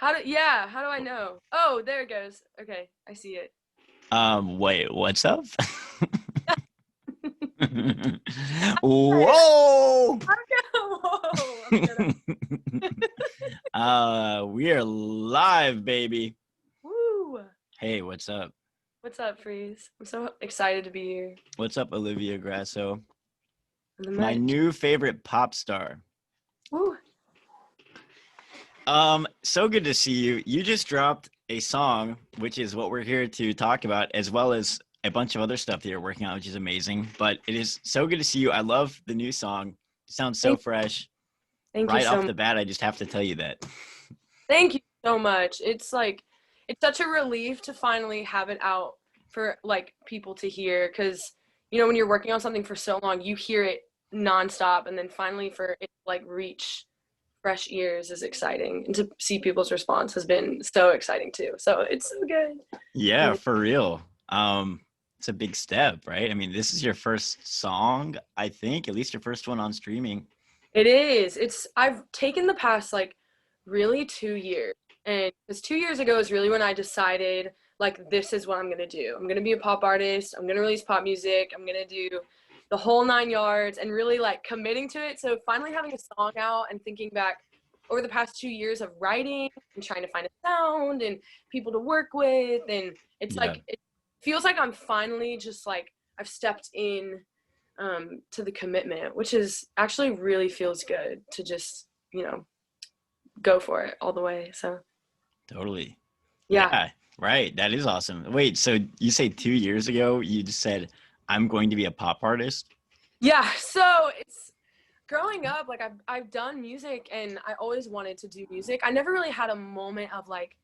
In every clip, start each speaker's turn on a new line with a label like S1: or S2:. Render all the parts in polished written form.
S1: How do I know? Oh, there it goes. Okay, I see it.
S2: Wait, what's up?
S1: Hey,
S2: Whoa!
S1: whoa, I'm good.
S2: We are live, baby.
S1: Woo!
S2: Hey, what's up?
S1: What's up, Freeze? I'm so excited to be here
S2: What's up, Olivia Grasso?
S1: on the
S2: My
S1: mic.
S2: new favorite pop star.
S1: Woo!
S2: So good to see you. You just dropped a song, which is what we're here to talk about, as well as a bunch of other stuff that you're working on, which is amazing. But it is so good to see you. I love the new song. It sounds so
S1: Thank,
S2: fresh.
S1: thank you
S2: Right
S1: so
S2: off
S1: much.
S2: the bat, I just have to tell you that.
S1: Thank you so much. It's such a relief to finally have it out for like people to hear because when you're working on something for so long, you hear it nonstop, and then finally for it to, like, reach fresh ears is exciting, and to see people's response has been so exciting too. So it's so good.
S2: Yeah,
S1: Really.
S2: for real. It's a big step, right? I mean, this is your first song, I think, at least your first one on streaming.
S1: It is. I've taken the past like really 2 years. And because 2 years ago is really when I decided like this is what I'm gonna do. I'm gonna be a pop artist, I'm gonna release pop music, I'm gonna do the whole 9 yards and really like committing to it. So finally having a song out and thinking back over the past 2 years of writing and trying to find a sound and people to work with, and it's
S2: Yeah,
S1: like it feels like I'm finally just like I've stepped in to the commitment, which is actually really feels good to just, go for it all the way. So,
S2: totally.
S1: yeah.
S2: Yeah, right. That is awesome. Wait, so you say 2 years ago, you just said, I'm going to be a pop artist?
S1: Yeah. So it's growing up, like I've done music and I always wanted to do music. I never really had a moment of like,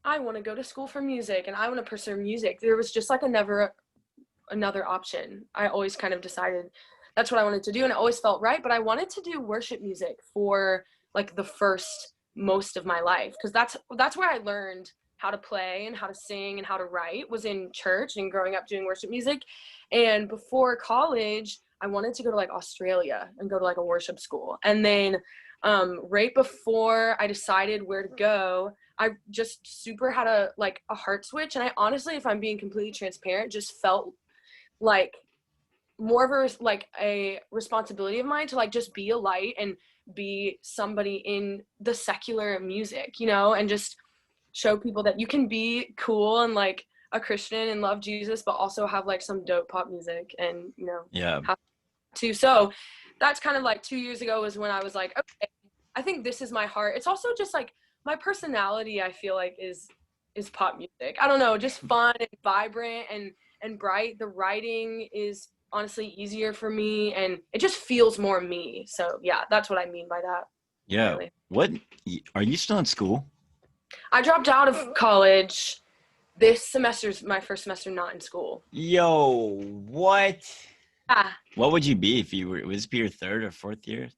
S1: I want to go to school for music and I want to pursue music. There was just like another option. I always kind of decided that's what I wanted to do and it always felt right, but I wanted to do worship music for like the first most of my life because that's where I learned how to play and how to sing and how to write was in church and growing up doing worship music. And before college, I wanted to go to like Australia and go to like a worship school. And then right before I decided where to go, I just super had a heart switch. And I honestly, if I'm being completely transparent, just felt like more of a responsibility of mine to like just be a light and be somebody in the secular music, and just show people that you can be cool and like a Christian and love Jesus, but also have like some dope pop music and
S2: Yeah.
S1: have to. So that's kind of like 2 years ago was when I was like, okay, I think this is my heart. It's also just like my personality, I feel like is pop music. I don't know, just fun and vibrant and bright. The writing is honestly easier for me and it just feels more me. So yeah, that's what I mean by that.
S2: Yeah.
S1: Really.
S2: What are you still in school?
S1: I dropped out of college. This semester's my first semester not in school.
S2: Yo, what?
S1: Yeah.
S2: What would you be if you were, would this be your third or fourth year?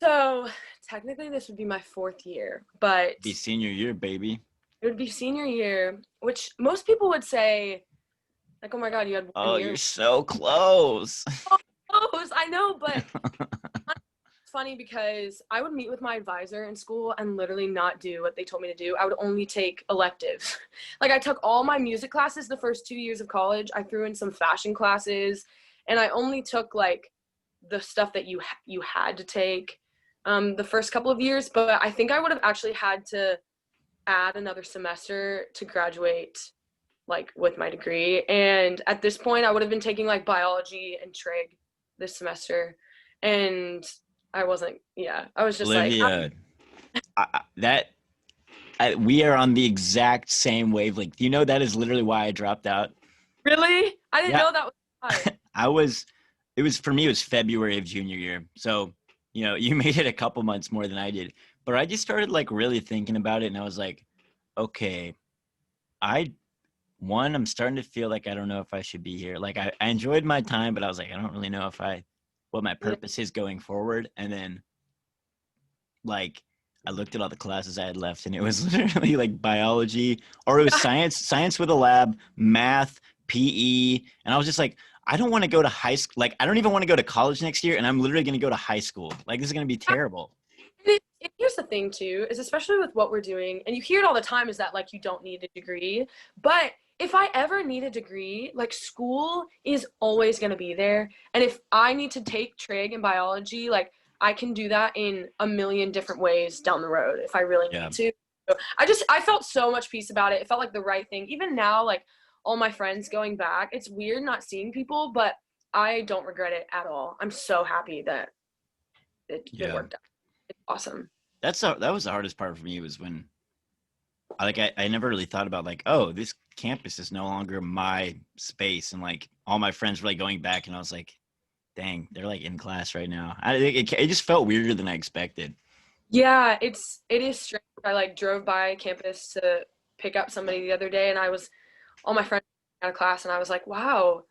S1: So technically this would be my fourth year, but
S2: Be senior year, baby.
S1: it would be senior year, which most people would say, like, oh my God, you had one
S2: Oh,
S1: year.
S2: you're so close.
S1: Oh, I know, but it's funny because I would meet with my advisor in school and literally not do what they told me to do. I would only take electives. Like, I took all my music classes the first 2 years of college. I threw in some fashion classes, and I only took like the stuff that you had to take the first couple of years. But I think I would have actually had to add another semester to graduate like with my degree. And at this point I would have been taking like biology and trig this semester. And I wasn't, yeah, I was just like,
S2: Olivia, that we are on the exact same wavelength. You know, that is literally why I dropped out.
S1: really? I didn't
S2: Yeah,
S1: know that was why.
S2: I was, it was for me, it was February of junior year. So, you know, you made it a couple months more than I did. But I just started like really thinking about it and I was like, okay, I, I'm starting to feel like I don't know if I should be here. Like I enjoyed my time, but I was like, I don't really know if what my
S1: Yeah.
S2: purpose is going forward. And then like I looked at all the classes I had left and it was literally like biology or it was science with a lab, math, PE. And I was just like, I don't want to go to high school. Like, I don't even want to go to college next year. And I'm literally going to go to high school. Like, this is going to be terrible.
S1: And you're here's the thing too, is especially with what we're doing, and you hear it all the time, is that like you don't need a degree. But if I ever need a degree, like school is always going to be there. And if I need to take trig and biology, like I can do that in a million different ways down the road if I really
S2: Yeah.
S1: need to. So I felt so much peace about it. It felt like the right thing. Even now, like all my friends going back, it's weird not seeing people, but I don't regret it at all. I'm so happy that it
S2: Yeah.
S1: worked out. It's awesome.
S2: That was the hardest part for me, was when I never really thought about like, oh, this campus is no longer my space, and like all my friends were like going back, and I was like, dang, they're like in class right now. It just felt weirder than I expected.
S1: Yeah, it is strange. I like drove by campus to pick up somebody the other day, and all my friends out of class, and I was like, wow,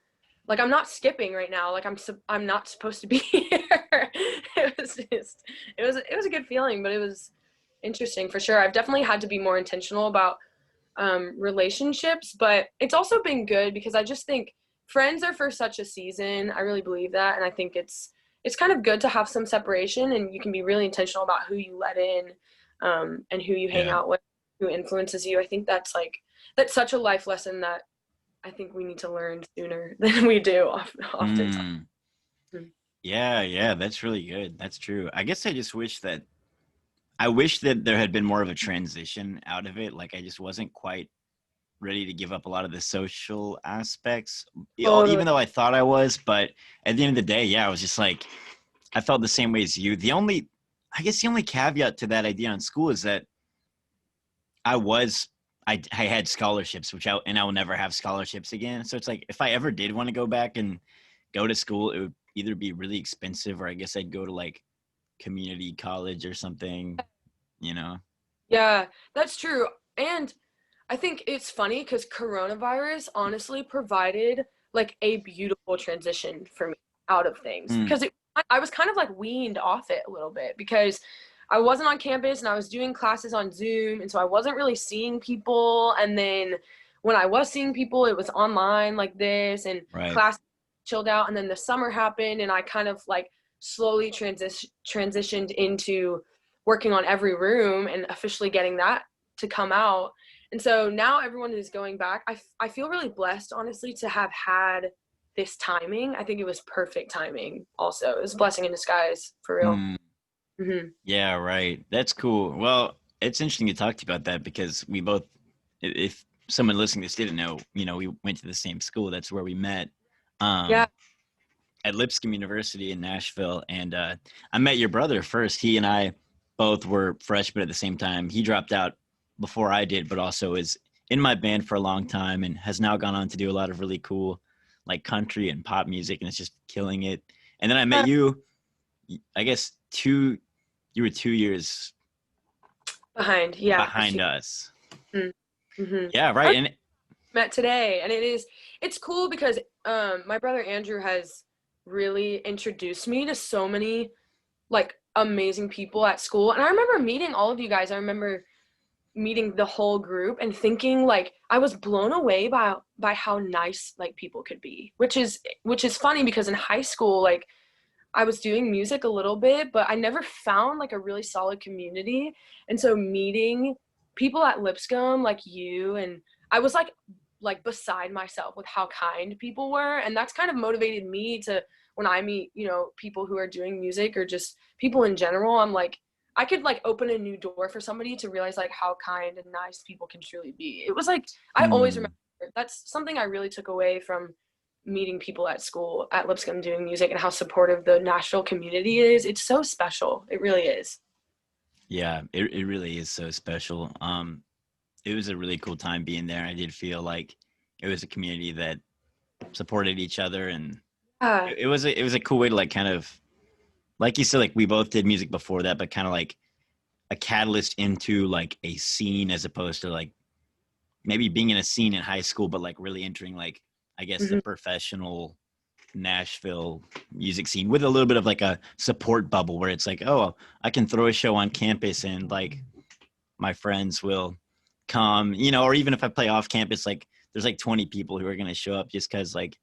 S1: like I'm not skipping right now. Like I'm not supposed to be here. It was a good feeling, but it was interesting for sure. I've definitely had to be more intentional about relationships, but it's also been good because I just think friends are for such a season. I really believe that, and I think it's kind of good to have some separation, and you can be really intentional about who you let in, and who you hang
S2: Yeah.
S1: out with, who influences you. I think that's such a life lesson that I think we need to learn sooner than we do oftentimes.
S2: Yeah, that's really good. That's true. I guess I wish that there had been more of a transition out of it. Like I just wasn't quite ready to give up a lot of the social aspects,
S1: Totally.
S2: even though I thought I was. But at the end of the day, yeah, I was just like, I felt the same way as you. I guess the only caveat to that idea on school is that I had scholarships, and I will never have scholarships again. So it's like, if I ever did want to go back and go to school, it would either be really expensive, or I guess I'd go to like community college or something, you know?
S1: Yeah, that's true. And I think it's funny because coronavirus honestly provided like a beautiful transition for me out of things,
S2: Mm,
S1: because I was kind of like weaned off it a little bit because I wasn't on campus and I was doing classes on Zoom, and so I wasn't really seeing people. And then when I was seeing people, it was online like this, and
S2: right.
S1: class chilled out. And then the summer happened, and I kind of like slowly transitioned into working on every room and officially getting that to come out. And so now everyone is going back. I feel really blessed, honestly, to have had this timing. I think it was perfect timing also. It was a blessing in disguise, for real.
S2: Mm,
S1: Hmm.
S2: yeah, right. That's cool. Well, it's interesting to talk to you about that, because we both, if someone listening to this didn't know, we went to the same school. That's where we met.
S1: Yeah.
S2: Um, at Lipscomb University in Nashville. And I met your brother first. He and I both were freshmen at the same time. He dropped out before I did, but also is in my band for a long time and has now gone on to do a lot of really cool like country and pop music, and it's just killing it. And then I met you, I guess you were 2 years
S1: Behind. Yeah.
S2: behind us.
S1: Mm-hmm.
S2: Yeah, right. And
S1: Met today, and it's cool because my brother Andrew has really introduced me to so many like amazing people at school. And I remember meeting all of you guys. I remember meeting the whole group and thinking like I was blown away by how nice like people could be, which is funny because in high school, like I was doing music a little bit, but I never found like a really solid community. And so meeting people at Lipscomb like you, and I was like beside myself with how kind people were. And that's kind of motivated me to, when I meet, people who are doing music or just people in general, I'm like, I could like open a new door for somebody to realize like how kind and nice people can truly be. It was like, I always remember, that's something I really took away from meeting people at school at Lipscomb doing music, and how supportive the Nashville community is. It's so special. It really is.
S2: yeah, it really is so special. It was a really cool time being there. I did feel like it was a community that supported each other, and
S1: Yeah.
S2: it was a cool way to like kind of, like you said, like we both did music before that, but kind of like a catalyst into like a scene, as opposed to like maybe being in a scene in high school, but like really entering like, I guess, the
S1: Mhm.
S2: professional Nashville music scene with a little bit of like a support bubble where it's like, oh, I can throw a show on campus and like my friends will come, or even if I play off campus, like there's like 20 people who are going to show up just because like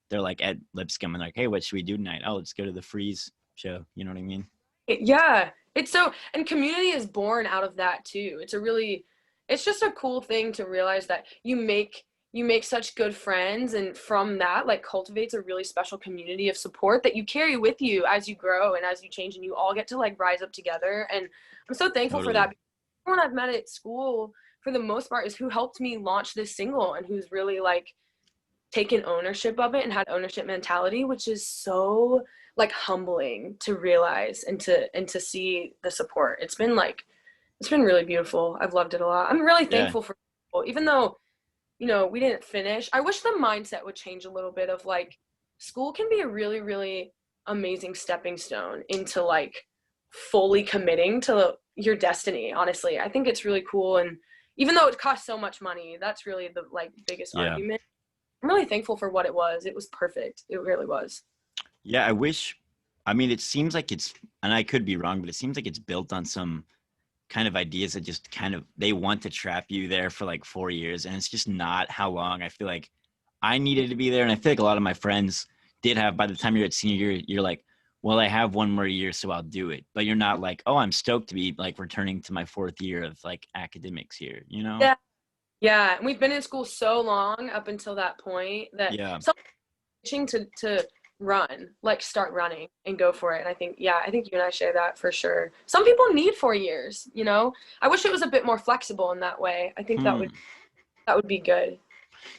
S2: they're like at Lipscomb and like, hey, what should we do tonight? Oh, let's go to the Freeze show. You know what I mean?
S1: Yeah. It's so, and community is born out of that too. It's just a cool thing to realize that you make such good friends, and from that, like, cultivates a really special community of support that you carry with you as you grow and as you change, and you all get to like rise up together. And I'm so thankful for
S2: Totally.
S1: that. Everyone I've met at school, for the most part, is who helped me launch this single and who's really like taken ownership of it and had ownership mentality, which is so like humbling to realize and to see the support. It's been really beautiful. I've loved it a lot. I'm really
S2: Yeah.
S1: thankful for people, even though, we didn't finish. I wish the mindset would change a little bit of like, school can be a really, really amazing stepping stone into like fully committing to your destiny, honestly. I think it's really cool. And even though it costs so much money, that's really the like biggest
S2: Yeah.
S1: argument. I'm really thankful for what it was. It was perfect. It really was.
S2: Yeah, I wish. I mean, it seems like it's, and I could be wrong, but it seems like it's built on some kind of ideas that just kind of they want to trap you there for like 4 years, and it's just not how long I feel like I needed to be there. And I feel like a lot of my friends did have. By the time you're at senior year, you're like, well, I have one more year, so I'll do it. But you're not like, oh, I'm stoked to be like returning to my 4th year of like academics here, you know?
S1: Yeah. Yeah. And we've been in school so long up until that point that
S2: Yeah.
S1: some itching to run, like start running and go for it. And I think, yeah, I think you and I share that for sure. Some people need 4 years, I wish it was a bit more flexible in that way. I think that
S2: Hmm.
S1: would be good.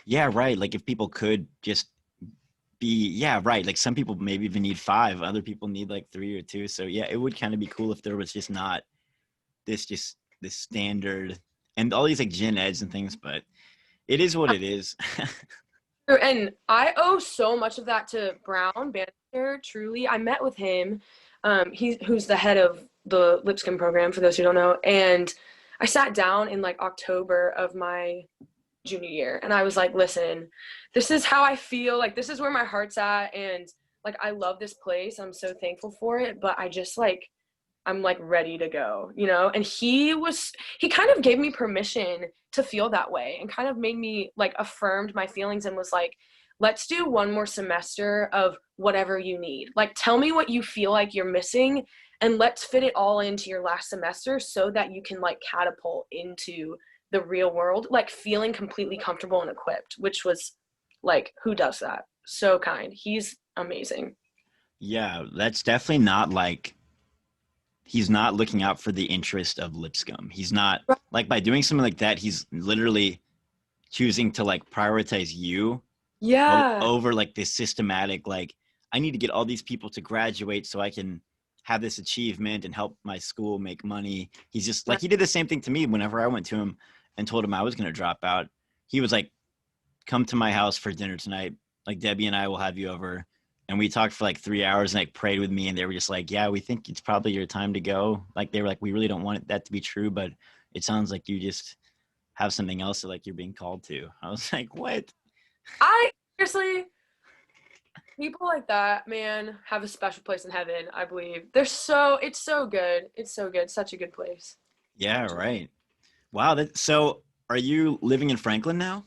S2: Yeah, right. Like if people could just be, yeah, right. Like some people maybe even need 5, other people need like 3 or 2. So yeah, it would kind of be cool if there was just not this standard and all these like gen eds and things, but it is what it is.
S1: And I owe so much of that to Brown Bannister. Truly, I met with him. Who's the head of the Lipscomb program, for those who don't know. And I sat down in like October of my junior year, and I was like, listen, this is how I feel. Like, this is where my heart's at, and like, I love this place. I'm so thankful for it, but I just like, I'm like ready to go. And he kind of gave me permission to feel that way, and kind of made me like affirmed my feelings, and was like, let's do one more semester of whatever you need. Like, tell me what you feel like you're missing, and let's fit it all into your last semester so that you can like catapult into the real world, like feeling completely comfortable and equipped, which was like, who does that? So kind. He's amazing.
S2: Yeah, that's definitely not like he's not looking out for the interest of Lipscomb. He's not like by doing something like that, he's literally choosing to like prioritize you
S1: Yeah.
S2: over like this systematic like I need to get all these people to graduate so I can have this achievement and help my school make money. He's just like he did the same thing to me whenever I went to him and told him I was going to drop out. He was like, come to my house for dinner tonight. Like Debbie and I will have you over. And we talked for like 3 hours and like prayed with me. And they were just like, yeah, we think it's probably your time to go. Like they were like, we really don't want that to be true, but it sounds like you just have something else that like you're being called to. I was like, what?
S1: I seriously, people like that, man, have a special place in heaven, I believe. It's so good. It's so good. Such a good place.
S2: Yeah, right. Wow. So are you living in Franklin now?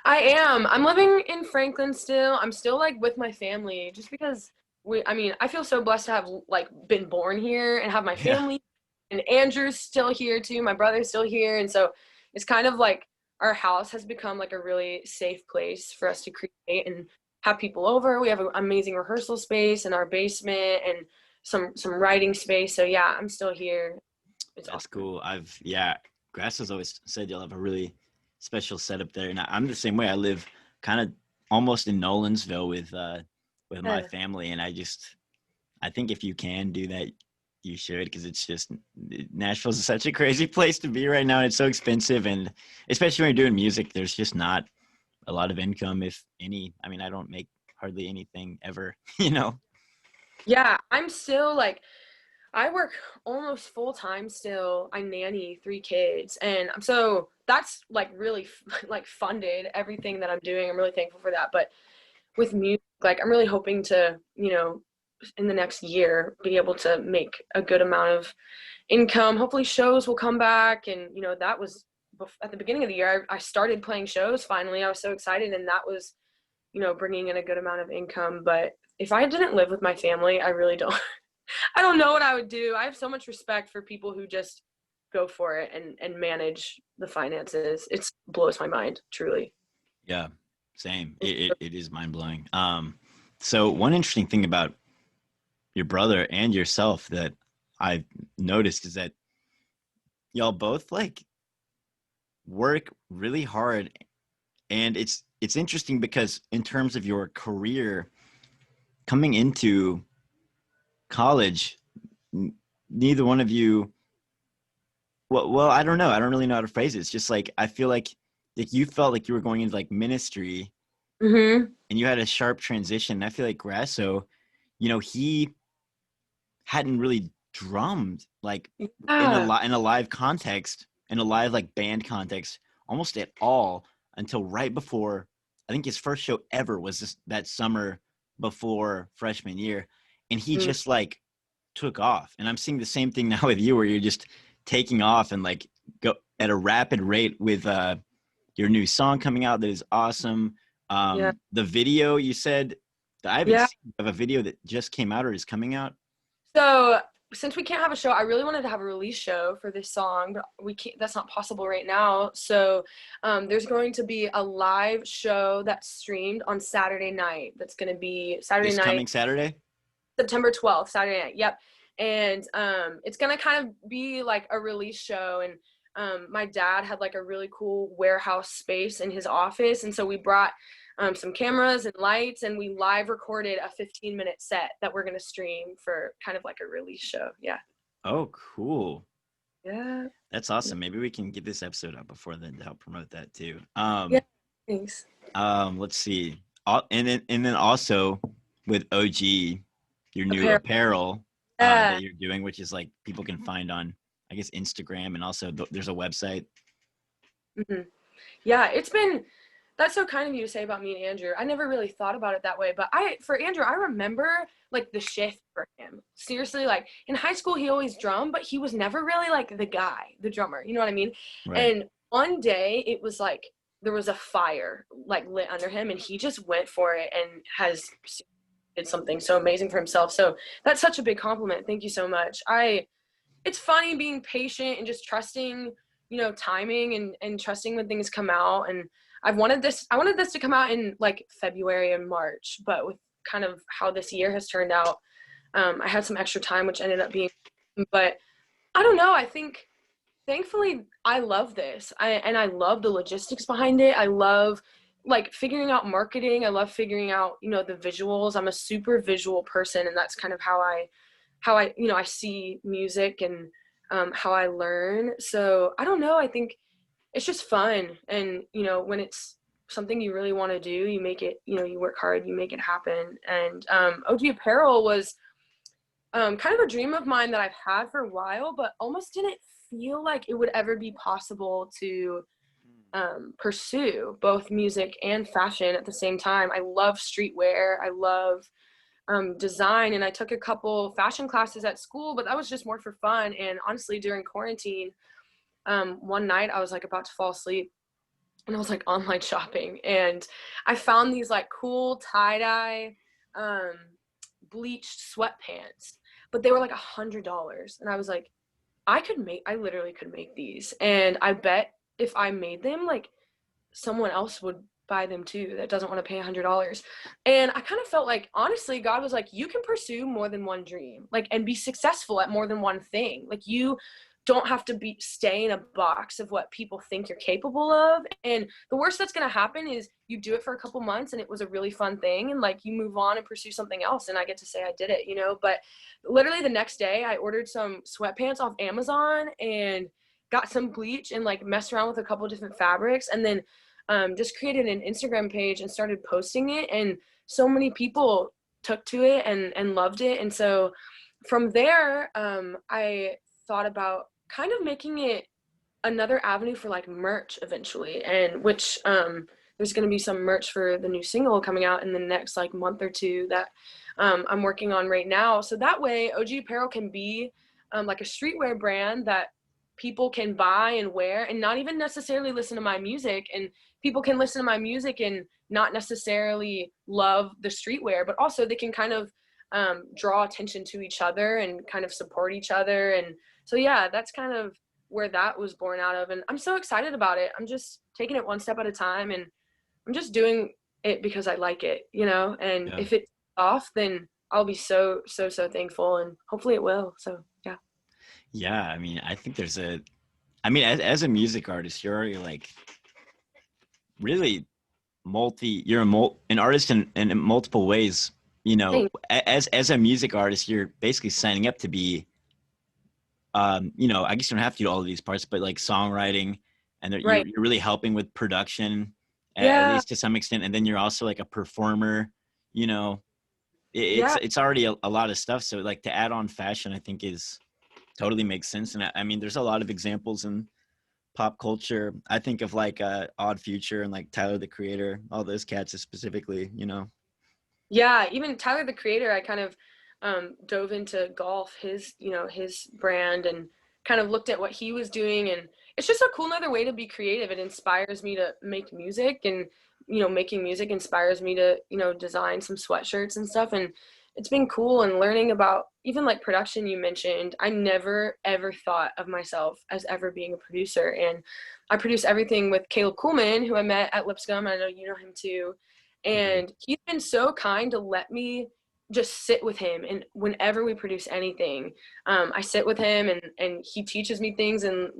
S1: I am. I'm living in Franklin still. I'm still like with my family, just because I feel so blessed to have like been born here and have my
S2: Yeah,
S1: family, and Andrew's still here too. My brother's still here. And so it's kind of like our house has become like a really safe place for us to create and have people over. We have an amazing rehearsal space in our basement, and some writing space. So yeah, I'm still here. It's
S2: that's
S1: awesome.
S2: cool. Yeah, Grass has always said you'll have a really special setup there. And I'm the same way. I live kind of almost in Nolensville with my
S1: Yeah.
S2: family. And I think if you can do that, you should, because it's just Nashville's such a crazy place to be right now. It's so expensive, and especially when you're doing music, there's just not a lot of income, if any. I mean, I don't make hardly anything ever, you know.
S1: Yeah, I'm still like, I work almost full time still. I nanny 3 kids, and so that's like really like funded everything that I'm doing. I'm really thankful for that. But with music, like, I'm really hoping to, in the next year, be able to make a good amount of income. Hopefully, shows will come back, and that was at the beginning of the year. I started playing shows finally. I was so excited, and that was bringing in a good amount of income. But if I didn't live with my family, I really don't. I don't know what I would do. I have so much respect for people who just go for it and manage the finances. It blows my mind, truly.
S2: Yeah, same. It is mind blowing. So one interesting thing about your brother and yourself that I've noticed is that y'all both like work really hard, and it's interesting because in terms of your career coming into college, neither one of you. Well, I don't know. I don't really know how to phrase it. It's just like I feel like you felt like you were going into like ministry,
S1: Mm-hmm.
S2: and you had a sharp transition. And I feel like Grasso, he hadn't really drummed like
S1: Yeah.
S2: in a live context, in a live like band context, almost at all until right before. I think his first show ever was that summer before freshman year, and he
S1: Mm.
S2: just like took off. And I'm seeing the same thing now with you, where you're just taking off and like go at a rapid rate with your new song coming out that is awesome.
S1: Yeah.
S2: The video you said that I haven't
S1: Yeah.
S2: seen of a video that just came out or is coming out.
S1: So since we can't have a show, I really wanted to have a release show for this song, but we can't, that's not possible right now. So there's going to be a live show that's streamed on Saturday night. That's going to be Saturday
S2: This
S1: night,
S2: coming Saturday?
S1: September 12th, Saturday night. Yep. And it's going to kind of be like a release show. And my dad had like a really cool warehouse space in his office. And so we brought some cameras and lights, and we live recorded a 15-minute set that we're going to stream for kind of like a release show. Yeah.
S2: Oh, cool.
S1: Yeah.
S2: That's awesome. Maybe we can get this episode up before then to help promote that too.
S1: Yeah. Thanks.
S2: Let's see. And then also with OG, your new
S1: Apparel.
S2: apparel
S1: Yeah.
S2: that you're doing, which is like people can find on, I guess, Instagram, and also there's a website.
S1: Mm-hmm. Yeah. That's so kind of you to say about me and Andrew. I never really thought about it that way, but for Andrew, I remember like the shift for him. Seriously, like in high school, he always drummed, but he was never really like the guy, the drummer. You know what I mean?
S2: Right.
S1: And one day it was like there was a fire like lit under him, and he just went for it and did something so amazing for himself. So that's such a big compliment. Thank you so much. It's funny being patient and just trusting, timing and trusting when things come out. And I wanted this to come out in like February and March, but with kind of how this year has turned out, I had some extra time, which ended up being, but I don't know. I think thankfully I love this. I love the logistics behind it. I love like figuring out marketing. I love figuring out, the visuals. I'm a super visual person, and that's kind of how I I see music and how I learn. So I don't know. I think it's just fun. And, when it's something you really want to do, you make it, you work hard, you make it happen. And OG Apparel was kind of a dream of mine that I've had for a while, but almost didn't feel like it would ever be possible to pursue both music and fashion at the same time. I love streetwear. I love design, and I took a couple fashion classes at school, but that was just more for fun. And honestly, during quarantine, one night I was like about to fall asleep, and I was like online shopping, and I found these like cool tie-dye bleached sweatpants, but they were like $100, and I was like, I literally could make these, and I bet if I made them, like someone else would buy them too that doesn't want to pay $100. And I kind of felt like, honestly, God was like, you can pursue more than one dream, like, and be successful at more than one thing. Like, you don't have to stay in a box of what people think you're capable of. And the worst that's going to happen is you do it for a couple months and it was a really fun thing, and like you move on and pursue something else, and I get to say I did it, but literally the next day I ordered some sweatpants off Amazon and got some bleach and like messed around with a couple different fabrics, and then just created an Instagram page and started posting it, and so many people took to it and loved it. And so from there, I thought about kind of making it another avenue for like merch eventually, and which there's going to be some merch for the new single coming out in the next like month or two that I'm working on right now. So that way OG Apparel can be like a streetwear brand that people can buy and wear and not even necessarily listen to my music, and people can listen to my music and not necessarily love the streetwear, but also they can kind of draw attention to each other and kind of support each other. And so, yeah, that's kind of where that was born out of. And I'm so excited about it. I'm just taking it one step at a time, and I'm just doing it because I like it, you know, and
S2: Yeah.
S1: if it's off, then I'll be so thankful, and hopefully it will. So, yeah.
S2: Yeah. I mean, I think I mean, as a music artist, you're already like really an artist in multiple ways. You know,
S1: Thanks.
S2: as a music artist, you're basically signing up to be, you know, I guess you don't have to do all of these parts, but like songwriting, and
S1: Right.
S2: you're really helping with production, at
S1: Yeah.
S2: least to some extent. And then you're also like a performer, you know,
S1: Yeah.
S2: it's already a lot of stuff. So like to add on fashion, I think is totally makes sense. And I mean, there's a lot of examples in pop culture. I think of like Odd Future and like Tyler the Creator, all those cats specifically, you know.
S1: Yeah, even Tyler the Creator, I kind of dove into golf, his brand, and kind of looked at what he was doing. And it's just a cool another way to be creative. It inspires me to make music, and, making music inspires me to, design some sweatshirts and stuff. And it's been cool, and learning about even like production you mentioned. I never ever thought of myself as ever being a producer. And I produce everything with Caleb Kuhlman, who I met at Lipscomb. I know you know him too.
S2: Mhm.
S1: And he's been so kind to let me just sit with him. And whenever we produce anything, I sit with him, and he teaches me things, and,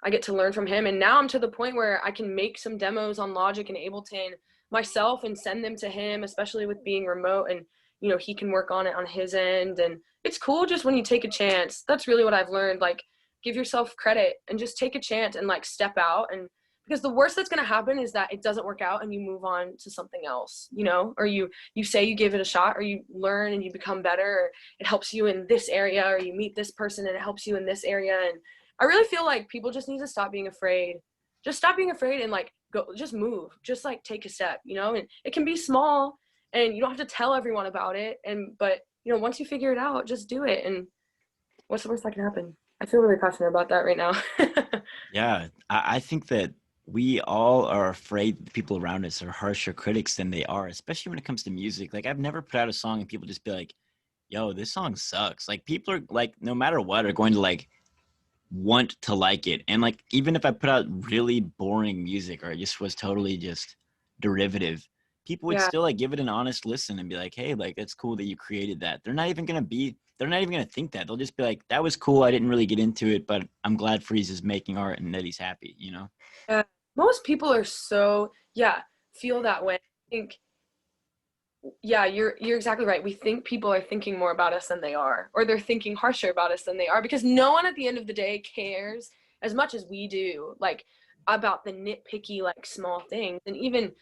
S1: I get to learn from him. And now I'm to the point where I can make some demos on Logic and Ableton myself and send them to him, especially with being remote. And, he can work on it on his end. And it's cool just when you take a chance. That's really what I've learned. Like, give yourself credit and just take a chance and like step out. And because the worst that's going to happen is that it doesn't work out and you move on to something else, or you say you give it a shot, or you learn and you become better, or it helps you in this area, or you meet this person and it helps you in this area. And I really feel like people just need to stop being afraid. Just stop being afraid and like go, just move, just like take a step, and it can be small, and you don't have to tell everyone about it. But once you figure it out, just do it. And what's the worst that can happen? I feel really passionate about that right now.
S2: Yeah, I think that we all are afraid that the people around us are harsher critics than they are, especially when it comes to music. Like I've never put out a song and people just be like, "Yo, this song sucks." Like people are like, no matter what, are going to like want to like it. And like even if I put out really boring music or it just was totally just derivative, people would
S1: Yeah.
S2: still like give it an honest listen and be like, "Hey, like it's cool that you created that." They're not even gonna think that. They'll just be like, "That was cool. I didn't really get into it, but I'm glad Freeze is making art and that he's happy," you know?
S1: Yeah. Most people are so, yeah, feel that way. I think, yeah, you're exactly right. We think people are thinking more about us than they are, or they're thinking harsher about us than they are, because no one at the end of the day cares as much as we do, like about the nitpicky, like small things. And even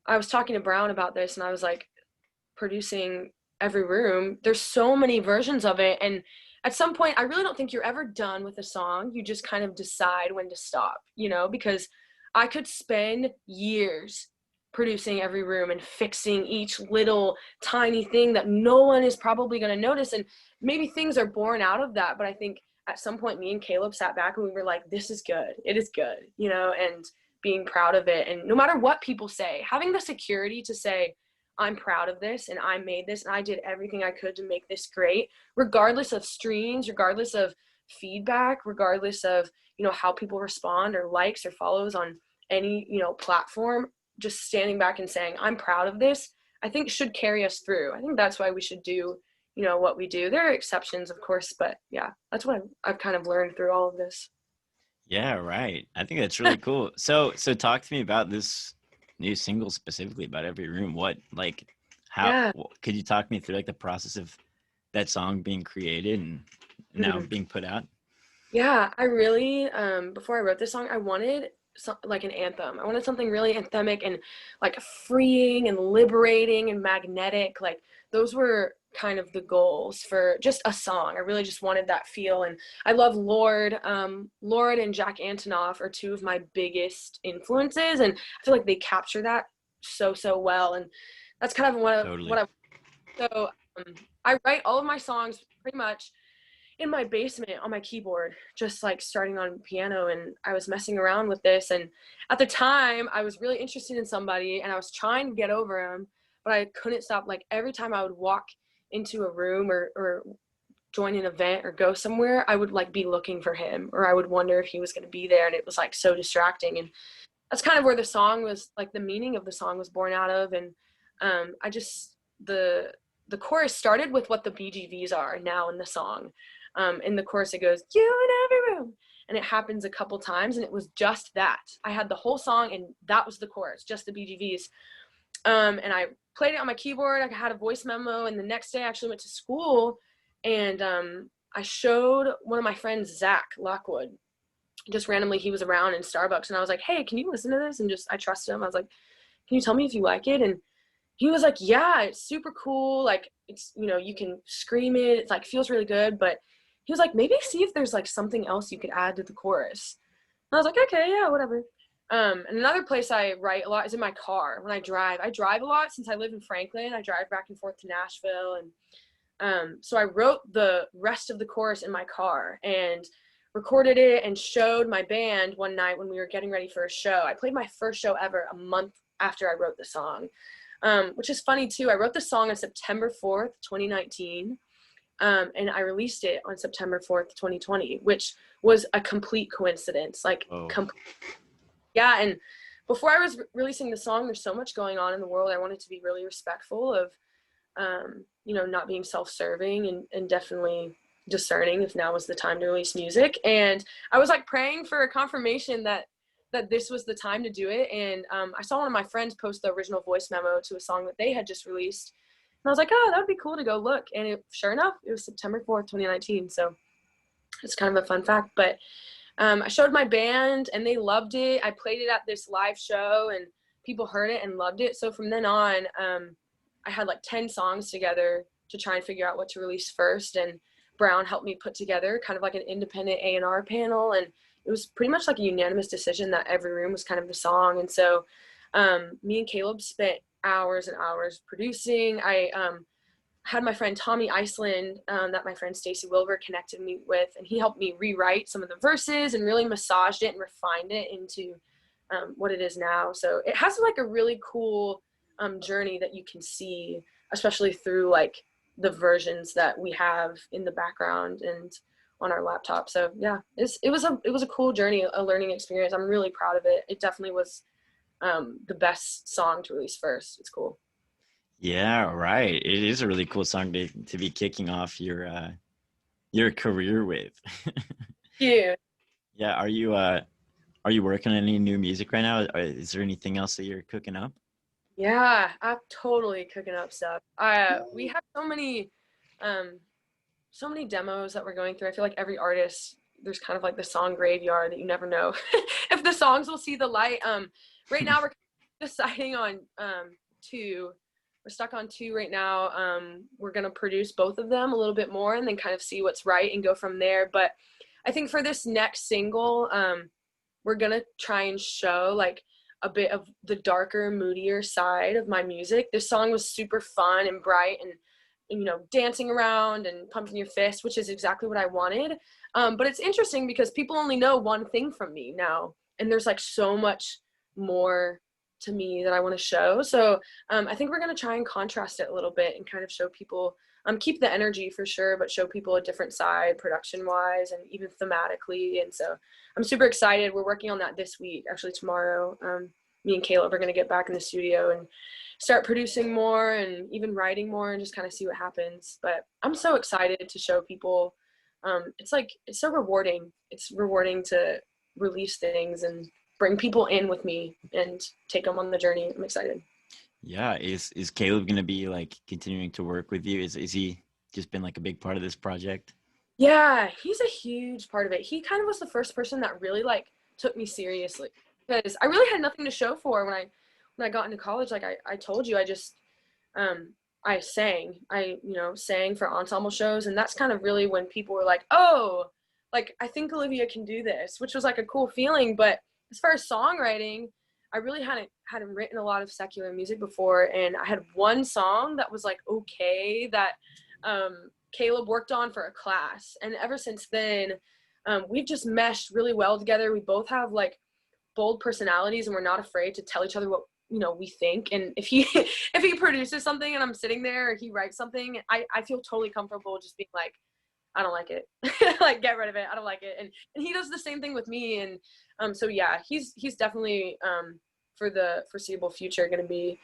S1: I was talking to Brown about this, and I was like, producing every room, there's so many versions of it. And at some point, I really don't think you're ever done with a song. You just kind of decide when to stop, because I could spend years producing every room and fixing each little tiny thing that no one is probably going to notice. And maybe things are born out of that. But I think at some point, me and Caleb sat back and we were like, this is good. It is good, and being proud of it. And no matter what people say, having the security to say, I'm proud of this, and I made this, and I did everything I could to make this great, regardless of streams, regardless of feedback, regardless of, how people respond or likes or follows on any, platform. Just standing back and saying, I'm proud of this, I think should carry us through. I think that's why we should do, what we do. There are exceptions, of course, but yeah, that's what I've kind of learned through all of this.
S2: Yeah, right. I think that's really cool. So talk to me about this new single specifically about Every Room. What like how
S1: Yeah.
S2: could you talk me through like the process of that song being created and now
S1: Mhm.
S2: being put out?
S1: Yeah, I really, before I wrote this song, I wanted like an anthem. I wanted something really anthemic and like freeing and liberating and magnetic. Like those were kind of the goals for just a song. I really just wanted that feel. And I love Lord. Lord and Jack Antonoff are two of my biggest influences, and I feel like they capture that so well. And that's kind of what
S2: Totally.
S1: I. So I write all of my songs pretty much in my basement on my keyboard, just like starting on piano. And I was messing around with this. And at the time, I was really interested in somebody, and I was trying to get over him, but I couldn't stop. Like every time I would walk into a room or join an event or go somewhere, I would like be looking for him, or I would wonder if he was going to be there, and it was like so distracting. And that's kind of where the song was, like the meaning of the song was born out of. And I just the chorus started with what the BGVs are now in the song. In the chorus it goes, you in every room, and it happens a couple times, and it was just that. I had the whole song and that was the chorus, just the BGVs. And I played it on my keyboard. I had a voice memo, and the next day I actually went to school, and I showed one of my friends, Zach Lockwood, just randomly. He was around in Starbucks, and I was like, hey, can you listen to this? And just, I trusted him. I was like, can you tell me if you like it? And he was like, yeah, it's super cool. Like, it's, you know, you can scream it. It's like, feels really good. But he was like, maybe see if there's like something else you could add to the chorus. And I was like, okay, yeah, whatever. And another place I write a lot is in my car when I drive. I drive a lot since I live in Franklin. I drive back and forth to Nashville. And so I wrote the rest of the chorus in my car and recorded it and showed my band one night when we were getting ready for a show. I played my first show ever a month after I wrote the song, which is funny too. I wrote the song on September 4th, 2019. And I released it on September 4th, 2020, which was a complete coincidence. Like, yeah. And before I was releasing the song, there's so much going on in the world. I wanted to be really respectful of, you know, not being self-serving and definitely discerning if now was the time to release music. And I was like praying for a confirmation that this was the time to do it. And I saw one of my friends post the original voice memo to a song that they had just released. And I was like, oh, that would be cool to go look. And sure enough, it was September 4th, 2019. So it's kind of a fun fact. But I showed my band and they loved it. I played it at this live show and people heard it and loved it. So from then on, I had like 10 songs together to try and figure out what to release first. And Brown helped me put together kind of like an independent A&R panel. And it was pretty much like a unanimous decision that Every Room was kind of the song. And so me and Caleb spent hours and hours producing. I had my friend Tommy Iceland that my friend Stacy Wilbur connected me with, and he helped me rewrite some of the verses and really massaged it and refined it into what it is now. So it has like a really cool journey that you can see, especially through like the versions that we have in the background and on our laptop. So yeah, it was a cool journey, a learning experience. I'm really proud of it. It definitely was the best song to release first. It's cool.
S2: Yeah, right. It is a really cool song to be kicking off your career with.
S1: Yeah.
S2: Yeah. Are you working on any new music right now? Is there anything else that you're cooking up?
S1: Yeah, I'm totally cooking up stuff. We have so many demos that we're going through. I feel like every artist, there's kind of like the song graveyard that you never know if the songs will see the light. Right now we're deciding on two. We're stuck on two right now. We're gonna produce both of them a little bit more and then kind of see what's right and go from there. But I think for this next single, we're gonna try and show like a bit of the darker, moodier side of my music. This song was super fun and bright and you know, dancing around and pumping your fist, which is exactly what I wanted. But it's interesting because people only know one thing from me now, and there's like so much more to me that I want to show. So I think we're going to try and contrast it a little bit and kind of show people, keep the energy for sure, but show people a different side production wise and even thematically. And so I'm super excited. We're working on that this week, actually tomorrow. Me and Caleb are going to get back in the studio and start producing more and even writing more and just kind of see what happens. But I'm so excited to show people. It's so rewarding. It's rewarding to release things and bring people in with me and take them on the journey. I'm excited.
S2: Yeah. Is Caleb going to be like continuing to work with you? Is he just been like a big part of this project?
S1: Yeah, he's a huge part of it. He kind of was the first person that really like took me seriously because I really had nothing to show for when I got into college. Like I told you, I sang. Sang for ensemble shows, and that's kind of really when people were like, oh, like I think Olivia can do this, which was like a cool feeling. But as far as songwriting, I really hadn't written a lot of secular music before, and I had one song that was like okay that Caleb worked on for a class, and ever since then we've just meshed really well together. We both have like bold personalities, and we're not afraid to tell each other what we think. And if he if he produces something and I'm sitting there, or he writes something, I feel totally comfortable just being like, I don't like it. Like, get rid of it. I don't like it. And he does the same thing with me. And so yeah, he's definitely for the foreseeable future going to be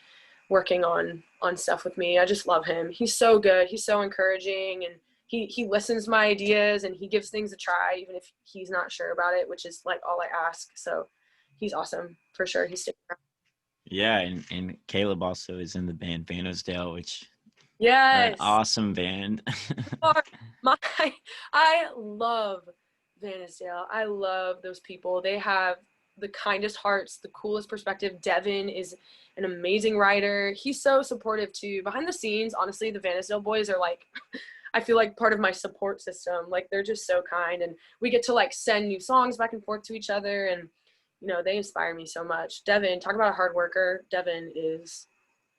S1: working on stuff with me. I just love him. He's so good. He's so encouraging, and he listens to my ideas, and he gives things a try even if he's not sure about it, which is like all I ask. So he's awesome for sure. He's sticking around.
S2: Yeah, and Caleb also is in the band Vanosdale, which are an
S1: Yes.
S2: awesome band.
S1: I love Vanisdale. I love those people. They have the kindest hearts, the coolest perspective. Devin is an amazing writer. He's so supportive too. Behind the scenes, honestly, the Vanisdale boys are like, I feel like part of my support system. Like, they're just so kind, and we get to like send new songs back and forth to each other, and they inspire me so much. Devin, talk about a hard worker. Devin is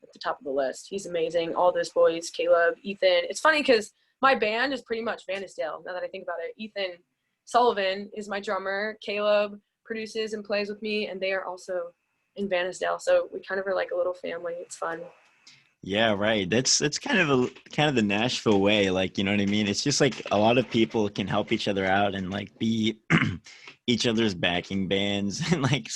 S1: at the top of the list. He's amazing. All those boys, Caleb, Ethan. It's funny because my band is pretty much Vanisdale, now that I think about it. Ethan Sullivan is my drummer. Caleb produces and plays with me, and they are also in Vanisdale. So we kind of are like a little family. It's fun.
S2: Yeah, right. That's kind of the Nashville way, like, you know what I mean? It's just like a lot of people can help each other out and like be each other's backing bands and like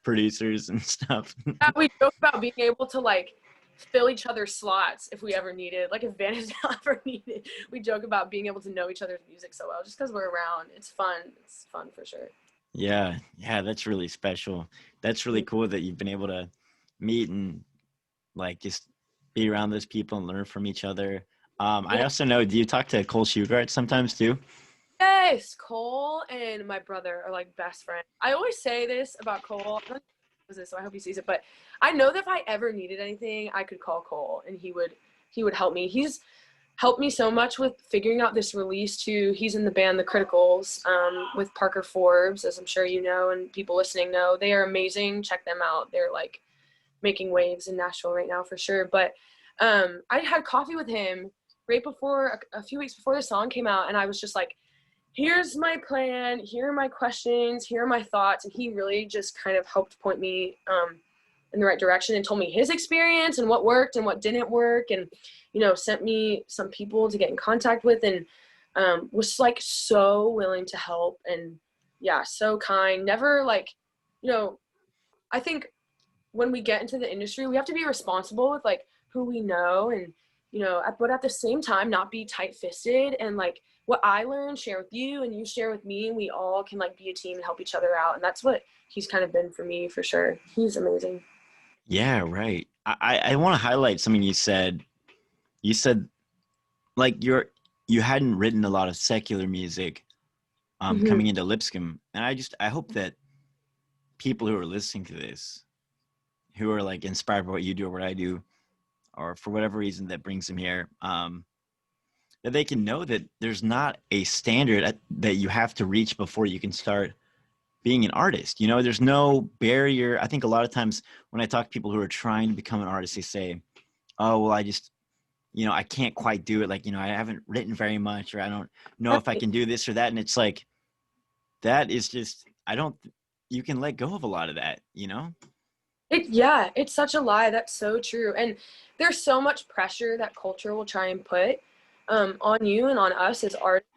S2: producers and stuff.
S1: Yeah, we joke about being able to like fill each other's slots if we ever needed. Like, if Vanisdale ever needed, we joke about being able to know each other's music so well just because we're around. It's fun. It's fun for sure.
S2: Yeah, that's really special. That's really cool that you've been able to meet and like just be around those people and learn from each other. I also know, do you talk to Cole Shugart sometimes too?
S1: Yes, Cole and my brother are like best friends. I always say this about Cole. I don't know if he knows this, so I hope he sees it. But I know that if I ever needed anything, I could call Cole, and he would help me. He's helped me so much with figuring out this release too. He's in the band The Criticals with Parker Forbes, as I'm sure you know, and people listening know. They are amazing. Check them out. They're like making waves in Nashville right now for sure. But I had coffee with him right before, a few weeks before the song came out, and I was just like, here's my plan, here are my questions, here are my thoughts. And he really just kind of helped point me in the right direction and told me his experience and what worked and what didn't work, and sent me some people to get in contact with, and was like so willing to help, and yeah, so kind. Never like, I think when we get into the industry, we have to be responsible with like who we know, and but at the same time not be tight-fisted, and like what I learned, share with you, and you share with me, and we all can like be a team and help each other out. And that's what he's kind of been for me for sure. He's amazing.
S2: Yeah, right. I want to highlight something you said. You said like you hadn't written a lot of secular music coming into Lipscomb. And I hope that people who are listening to this, who are like inspired by what you do or what I do, or for whatever reason that brings them here, that they can know that there's not a standard that you have to reach before you can start being an artist. There's no barrier. I think a lot of times when I talk to people who are trying to become an artist, they say, oh, well, I just, I can't quite do it. Like, I haven't written very much, or I don't know if I can do this or that. And it's like, that is just, you can let go of a lot of that,
S1: It's such a lie. That's so true. And there's so much pressure that culture will try and put on you and on us as artists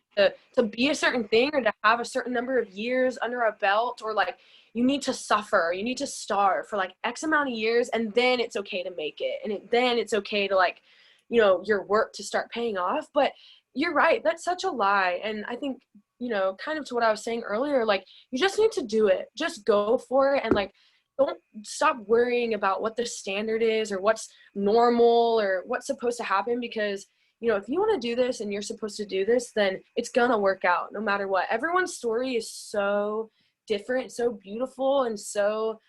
S1: to be a certain thing, or to have a certain number of years under a belt, or like you need to suffer, you need to starve for like X amount of years, and then it's okay to make it. And then it's okay to like, your work to start paying off. But you're right. That's such a lie. And I think, kind of to what I was saying earlier, like you just need to do it. Just go for it. And like, don't stop worrying about what the standard is, or what's normal, or what's supposed to happen, because if you want to do this and you're supposed to do this, then it's gonna work out no matter what. Everyone's story is so different, so beautiful, and so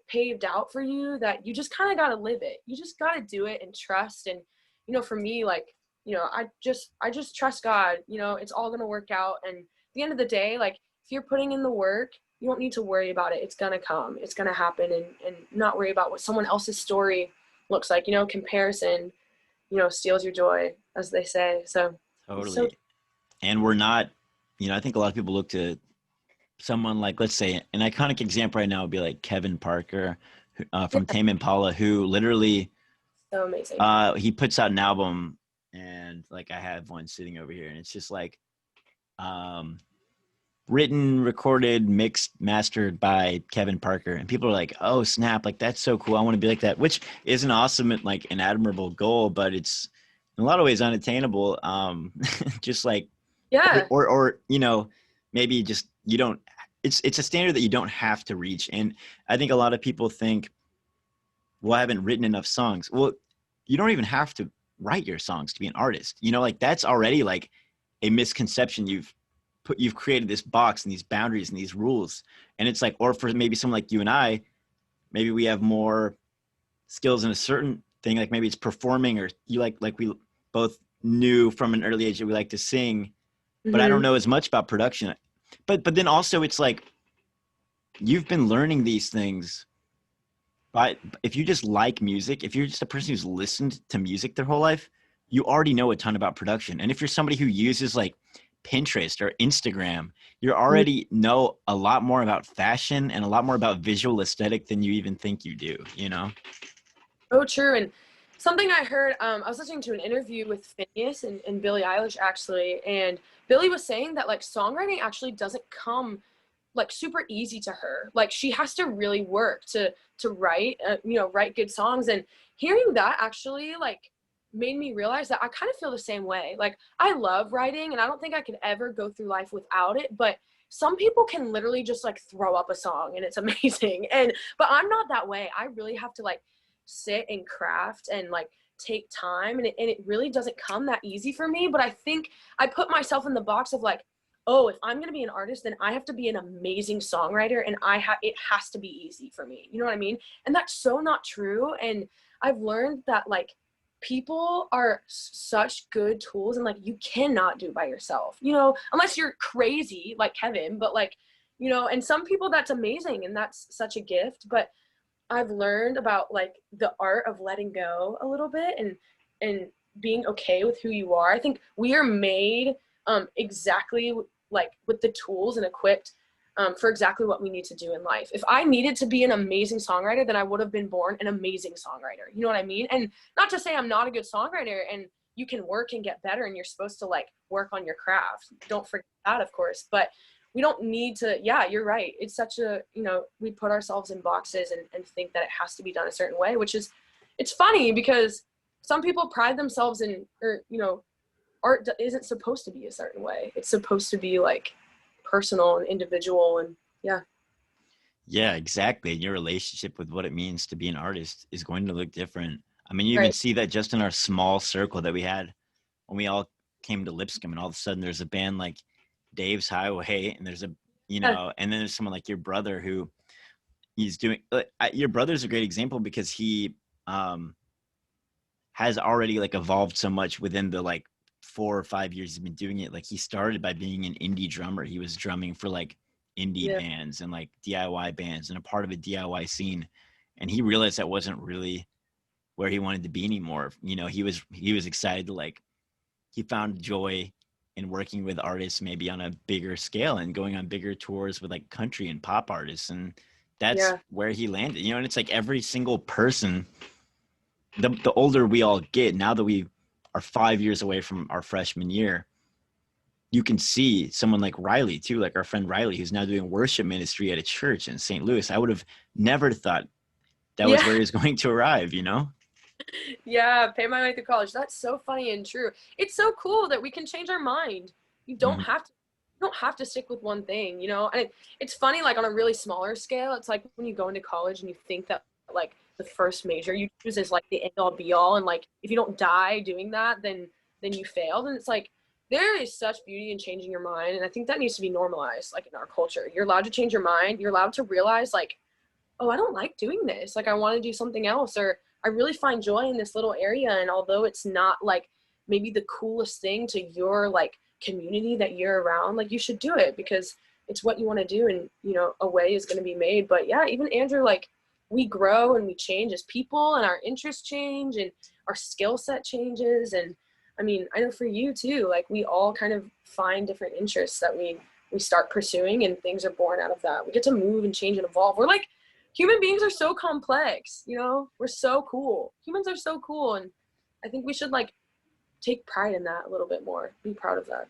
S1: paved out for you, that you just kind of got to live it. You just got to do it and trust. And for me, like, I just trust God. It's all gonna work out. And at the end of the day, like, if you're putting in the work, you don't need to worry about it. It's gonna come, it's gonna happen. And not worry about what someone else's story looks like. Comparison steals your joy, as they say. So
S2: totally. And we're not, I think a lot of people look to someone like, let's say an iconic example right now would be like Kevin Parker, from Tame Impala, who literally
S1: So amazing.
S2: he puts out an album, and like I have one sitting over here, and it's just like written, recorded, mixed, mastered by Kevin Parker, and people are like, "Oh snap! Like that's so cool. I want to be like that," which is an awesome, like an admirable goal, but it's in a lot of ways unattainable. Just like,
S1: Yeah.
S2: or you know, maybe just you don't. It's a standard that you don't have to reach, and I think a lot of people think, "Well, I haven't written enough songs." Well, you don't even have to write your songs to be an artist. You know, like that's already like a misconception you've created this box and these boundaries and these rules. And it's like, or for maybe someone like you and I, maybe we have more skills in a certain thing, like maybe it's performing, or you like we both knew from an early age that we like to sing, but I don't know as much about production. But then also it's like you've been learning these things. But if you just like music, if you're just a person who's listened to music their whole life, you already know a ton about production. And if you're somebody who uses like Pinterest or Instagram, you already know a lot more about fashion and a lot more about visual aesthetic than you even think you do, you know?
S1: Oh, true. And something I heard, I was listening to an interview with Phineas and Billie Eilish actually, and Billie was saying that like songwriting actually doesn't come like super easy to her. Like she has to really work to write, write good songs. And hearing that actually like made me realize that I kind of feel the same way. Like I love writing, and I don't think I could ever go through life without it. But some people can literally just like throw up a song and it's amazing. But I'm not that way. I really have to like sit and craft and like take time, and it really doesn't come that easy for me. But I think I put myself in the box of like, oh, if I'm going to be an artist, then I have to be an amazing songwriter, and it has to be easy for me. You know what I mean? And that's so not true. And I've learned that like people are such good tools, and like you cannot do by yourself, unless you're crazy like Kevin, but like, and some people that's amazing and that's such a gift. But I've learned about like the art of letting go a little bit, and being okay with who you are. I think we are made exactly like with the tools and equipped for exactly what we need to do in life. If I needed to be an amazing songwriter, then I would have been born an amazing songwriter. You know what I mean? And not to say I'm not a good songwriter, and you can work and get better, and you're supposed to like work on your craft. Don't forget that, of course. But we don't need to, yeah, you're right. It's such a, we put ourselves in boxes and think that it has to be done a certain way, which is, it's funny because some people pride themselves in, or, art isn't supposed to be a certain way. It's supposed to be like personal and individual, and yeah.
S2: Yeah, exactly. Your relationship with what it means to be an artist is going to look different. I mean, you even
S1: Right.
S2: see that just in our small circle that we had when we all came to Lipscomb, and all of a sudden there's a band like Dave's Highway, and there's and then there's someone like your brother who he's doing, your brother's a great example because he has already like evolved so much within the like 4 or 5 years he's been doing it. Like he started by being an indie drummer. He was drumming for like indie bands and like DIY bands and a part of a DIY scene. And he realized that wasn't really where he wanted to be anymore. He was excited to like, he found joy in working with artists maybe on a bigger scale and going on bigger tours with like country and pop artists. And that's where he landed, and it's like every single person, the older we all get, now that we are 5 years away from our freshman year, you can see someone like Riley too, like our friend Riley, who's now doing worship ministry at a church in St. Louis. I would have never thought that was where he was going to arrive,
S1: Yeah, pay my way through college. That's so funny and true. It's so cool that we can change our mind. You don't have to stick with one thing, And it's funny, like on a really smaller scale, it's like when you go into college and you think that like the first major you choose is like the end all be all, and like if you don't die doing that, then you failed. And it's like there is such beauty in changing your mind, and I think that needs to be normalized, like in our culture. You're allowed to change your mind. You're allowed to realize like, oh, I don't like doing this. Like I want to do something else, or I really find joy in this little area. And although it's not like maybe the coolest thing to your like community that you're around, like you should do it because it's what you want to do, and a way is going to be made. But yeah, even Andrew, like we grow and we change as people, and our interests change and our skill set changes. And I mean, I know for you too, like we all kind of find different interests that we start pursuing, and things are born out of that. We get to move and change and evolve. We're like human beings are so complex, you know? We're so cool. Humans are so cool, and I think we should like take pride in that a little bit more. Be proud of that.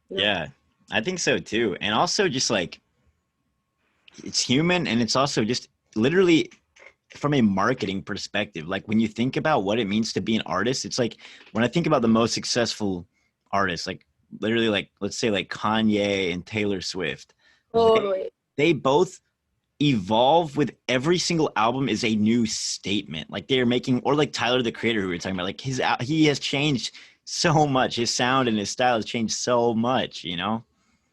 S1: You know?
S2: Yeah, I think so too. And also just like it's human and it's also just literally from a marketing perspective. Like when you think about what it means to be an artist, it's like when I think about the most successful artists, like literally like let's say like Kanye and Taylor Swift,
S1: Totally.
S2: they both evolve with every single album is a new statement. Like they're making, or like Tyler the Creator who we were talking about, like he has changed so much. His sound and his style has changed so much, you know?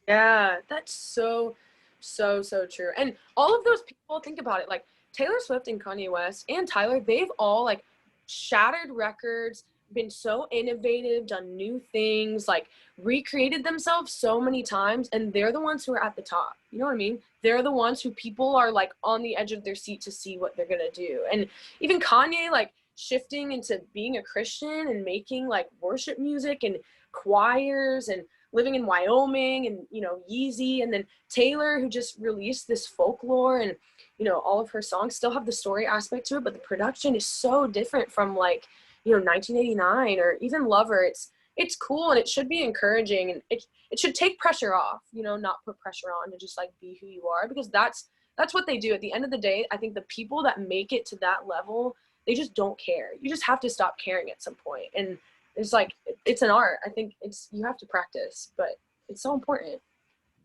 S1: Yeah, that's so, so, so true. And all of those people, think about it, like Taylor Swift and Kanye West and Tyler, they've all like shattered records, been so innovative, done new things, like recreated themselves so many times, and they're the ones who are at the top. You know what I mean? They're the ones who people are like on the edge of their seat to see what they're gonna do. And even Kanye, like shifting into being a Christian and making like worship music and choirs and living in Wyoming, and you know, Yeezy, and then Taylor, who just released this folklore, and you know, all of her songs still have the story aspect to it, but the production is so different from like, you know, 1989 or even Lover. It's cool, and it should be encouraging, and it should take pressure off, you know, not put pressure on to just like be who you are, because that's what they do at the end of the day. I think the people that make it to that level, they just don't care. You just have to stop caring at some point. And it's like, it's an art. I think you have to practice, but it's so important.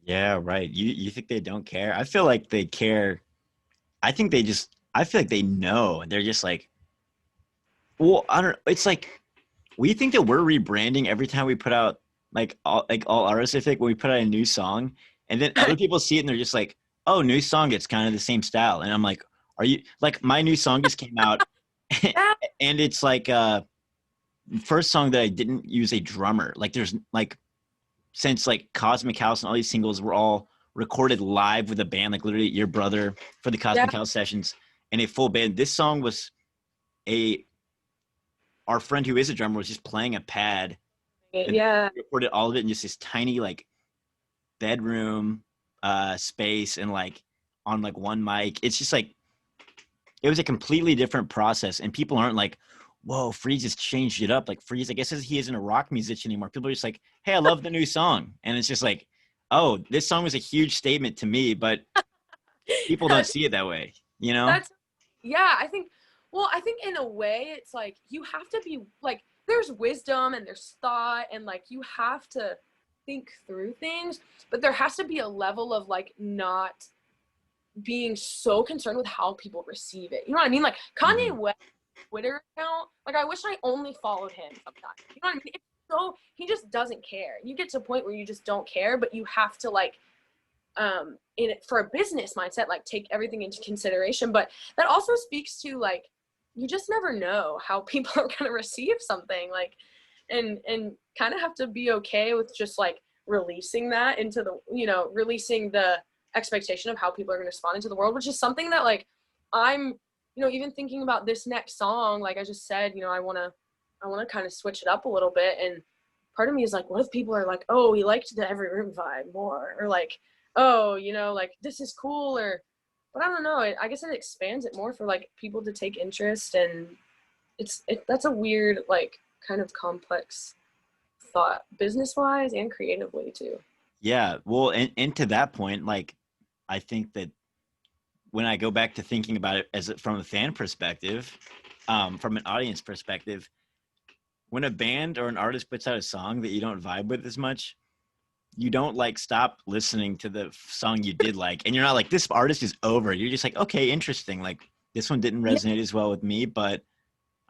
S2: Yeah, right. You think they don't care? I feel like they care. I feel like they know. They're just like, well, I don't, it's like we think that we're rebranding every time we put out all artists. I think when we put out a new song, and then other people see it and they're just like, "Oh, new song, it's kind of the same style." And I'm like, "Are you like my new song just came out, and it's like first song that I didn't use a drummer. Like there's like since like Cosmic House and all these singles were all recorded live with a band, like literally your brother for the
S1: Yeah,
S2: Cosmic House sessions and a full band. This song was a our friend who is a drummer was just playing a pad and
S1: yeah,
S2: recorded all of it in just this tiny like bedroom space and like on like one mic. It's just like it was a completely different process, and people aren't like, whoa, Freeze has changed it up. Like Freeze, I guess he isn't a rock musician anymore. People are just like, hey, I love the new song. And it's just like, oh, this song was a huge statement to me, but people don't see it that way, you know?
S1: that's yeah. I think in a way it's like you have to be like, there's wisdom and there's thought, and like you have to think through things, but there has to be a level of like not being so concerned with how people receive it. You know what I mean? Like Kanye
S2: Mhm.
S1: West Twitter account, like I wish I only followed him sometimes. You know what I mean? It's so, he just doesn't care. You get to a point where you just don't care, but you have to like in it for a business mindset, like take everything into consideration. But that also speaks to like, you just never know how people are going to receive something, like, and kind of have to be okay with just like releasing that into the, you know, releasing the expectation of how people are going to respond into the world, which is something that like I'm, you know, even thinking about this next song, like I just said, you know, I want to kind of switch it up a little bit. And part of me is like, what if people are like, oh, we liked the Every Room vibe more, or like, oh, you know, like this is cool, or, but I don't know. I guess it expands it more for like people to take interest, and that's a weird, like, kind of complex thought, business wise and creatively too.
S2: Yeah. Well, and to that point, like, I think that when I go back to thinking about it from a fan perspective, from an audience perspective, when a band or an artist puts out a song that you don't vibe with as much, you don't like stop listening to the song you did like, and you're not like this artist is over. You're just like, okay, interesting. Like this one didn't
S1: Yeah,
S2: resonate as well with me, but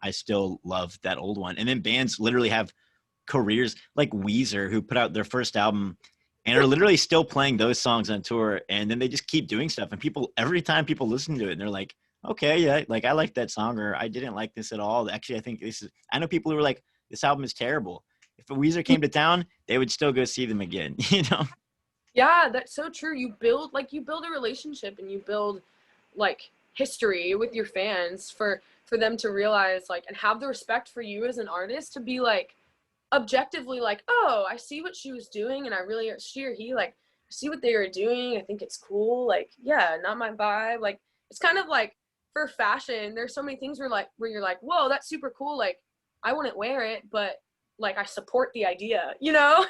S2: I still love that old one. And then bands literally have careers like Weezer, who put out their first album and are literally still playing those songs on tour, and then they just keep doing stuff. And people, every time people listen to it, and they're like, okay, yeah, like I like that song, or I didn't like this at all. Actually, I think this is. I know people who were like, this album is terrible. If a Weezer came to town, they would still go see them again. You know?
S1: yeah, that's so true. You build a relationship, and you build like history with your fans for them to realize like and have the respect for you as an artist to be like objectively like, oh, I see what she was doing, and I really, she or he, like, see what they were doing. I think it's cool. Like, yeah, not my vibe. Like, it's kind of like for fashion, there's so many things where you're like, whoa, that's super cool. Like I wouldn't wear it, but like I support the idea, you know?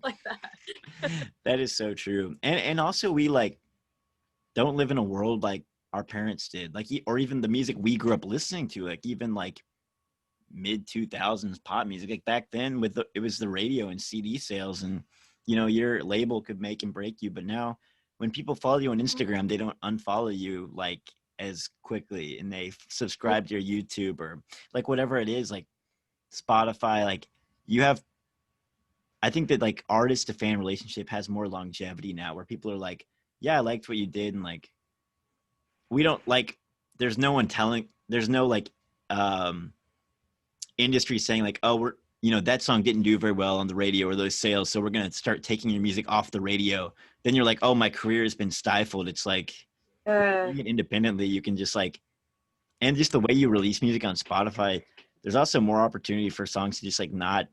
S1: Like that.
S2: That is so true. And also we like don't live in a world like our parents did, like or even the music we grew up listening to, like even like mid 2000s pop music, like back then with it was the radio and CD sales, and you know your label could make and break you. But now when people follow you on Instagram, they don't unfollow you like as quickly, and they subscribe to your YouTube or like whatever it is, like Spotify. Like you have, I think that like artist to fan relationship has more longevity now, where people are like, yeah, I liked what you did, and like we don't like, there's no one telling, there's no like industry saying like, oh, we're, you know, that song didn't do very well on the radio or those sales, so we're going to start taking your music off the radio. Then you're like, oh, my career has been stifled. It's like doing it independently, you can just like, and just the way you release music on Spotify, there's also more opportunity for songs to just like not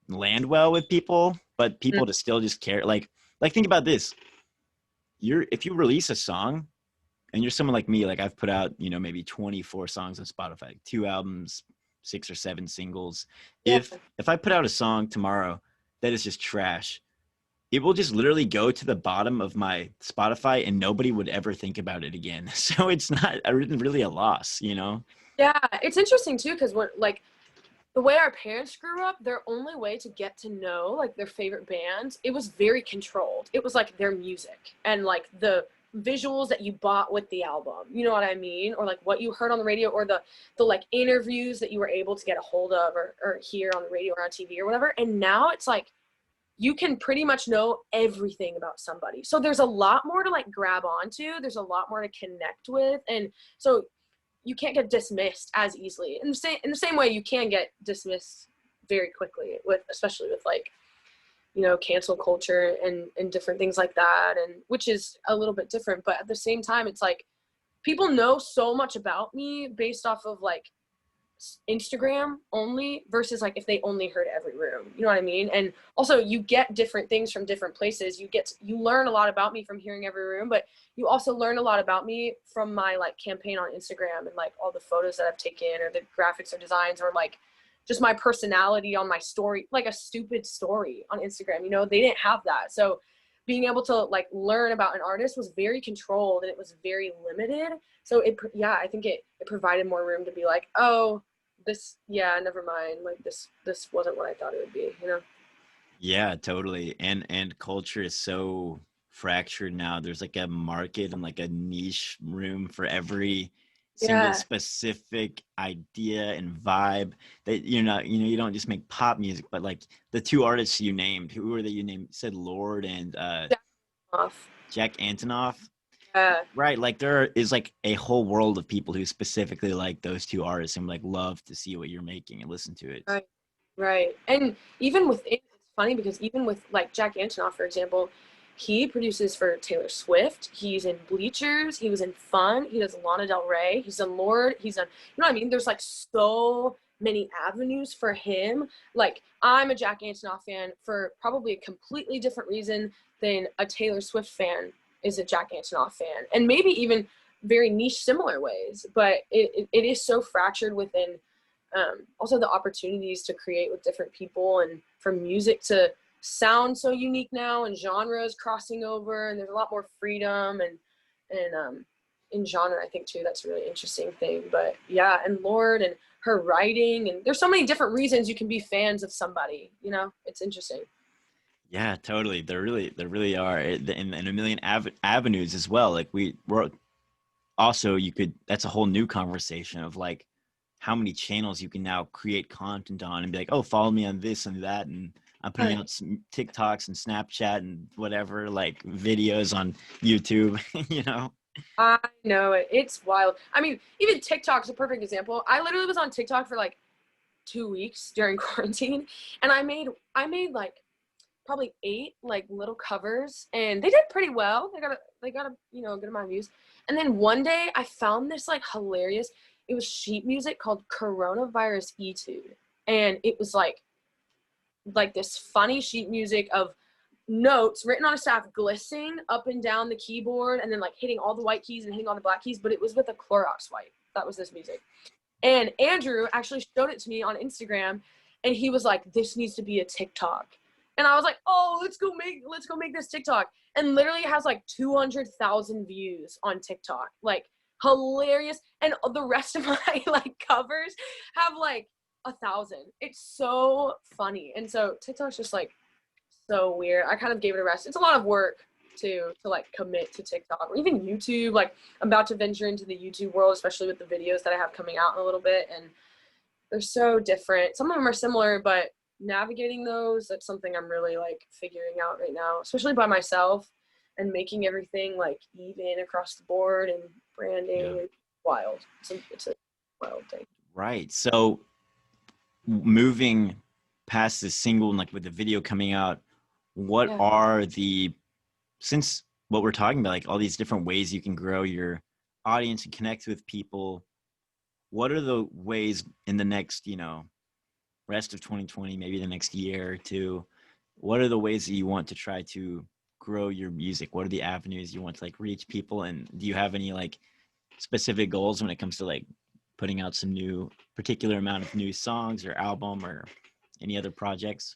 S2: land well with people, but people to still just care. Like think about this. If you release a song and you're someone like me, like I've put out, you know, maybe 24 songs on Spotify, 2 albums, 6 or 7 singles.
S1: Yeah.
S2: If I put out a song tomorrow that is just trash, it will just literally go to the bottom of my Spotify and nobody would ever think about it again. So it's not really a loss, you know?
S1: Yeah, it's interesting too, because what like the way our parents grew up, their only way to get to know like their favorite bands, it was very controlled. It was like their music and like the visuals that you bought with the album, you know what I mean? Or like what you heard on the radio, or the like interviews that you were able to get a hold of or hear on the radio or on TV or whatever. And now it's like you can pretty much know everything about somebody. So there's a lot more to like grab onto. There's a lot more to connect with. And so you can't get dismissed as easily. In the same way you can get dismissed very quickly with, especially with like, you know, cancel culture and different things like that, and which is a little bit different. But at the same time, it's like people know so much about me based off of like Instagram only versus like if they only heard Every Room, you know what I mean? And also you get different things from different places. You learn a lot about me from hearing Every Room, but you also learn a lot about me from my like campaign on Instagram and like all the photos that I've taken or the graphics or designs or like just my personality on my story, like a stupid story on Instagram, you know, they didn't have that. So being able to like learn about an artist was very controlled and it was very limited. So I think it provided more room to be like, oh, this, yeah, never mind. Like this wasn't what I thought it would be, you know?
S2: Yeah, totally. And culture is so fractured now. There's like a market and like a niche room for every single
S1: Yeah.
S2: specific idea and vibe that you're not, you know, you don't just make pop music, but like the 2 artists you named, who were that you named? Said Lord and
S1: Off.
S2: Jack Antonoff.
S1: Yeah.
S2: Right, like there is like a whole world of people who specifically like those 2 artists and like love to see what you're making and listen to it.
S1: Right. Right. And even with it, it's funny because even with like Jack Antonoff, for example, he produces for Taylor Swift. He's in Bleachers. He was in Fun. He does Lana Del Rey. He's done Lord. He's done, you know what I mean? There's like so many avenues for him. Like I'm a Jack Antonoff fan for probably a completely different reason than a Taylor Swift fan is a Jack Antonoff fan. And maybe even very niche similar ways, but it is so fractured within also the opportunities to create with different people and for music to sound so unique now and genres crossing over, and there's a lot more freedom and in genre, I think too. That's a really interesting thing. But yeah, and Lord and her writing, and there's so many different reasons you can be fans of somebody, you know? It's interesting.
S2: Yeah, totally. There really are, and a million avenues as well. Like we're also, you could, that's a whole new conversation of like how many channels you can now create content on and be like, oh, follow me on this and that, and I'm putting out some TikToks and Snapchat and whatever, like videos on YouTube. You know?
S1: I know it. It's wild. I mean, even TikTok's a perfect example. I literally was on TikTok for like 2 weeks during quarantine, and I made like probably 8 like little covers, and they did pretty well. They got a you know, a good amount of views. And then one day I found this like hilarious, it was sheet music called Coronavirus Etude, and it was like this funny sheet music of notes written on a staff glistening up and down the keyboard, and then like hitting all the white keys and hitting all the black keys, but it was with a Clorox wipe. That was this music. And Andrew actually showed it to me on Instagram, and he was like, this needs to be a TikTok. And I was like, oh, let's go make this TikTok. And literally it has like 200,000 views on TikTok. Like, hilarious. And the rest of my like covers have like 1,000. It's so funny. And so TikTok's just like so weird. I kind of gave it a rest. It's a lot of work to like commit to TikTok or even YouTube. Like, I'm about to venture into the YouTube world, especially with the videos that I have coming out in a little bit, and they're so different. Some of them are similar, but navigating those, that's something I'm really like figuring out right now, especially by myself, and making everything like even across the board and branding. Yeah. Wild. It's a wild thing.
S2: Right. So moving past the single and like with the video coming out, what are the, since what we're talking about, like all these different ways you can grow your audience and connect with people, what are the ways in the next, you know, rest of 2020, maybe the next year or two, what are the ways that you want to try to grow your music? What are the avenues you want to like reach people? And do you have any like specific goals when it comes to like putting out some new particular amount of new songs or album or any other projects?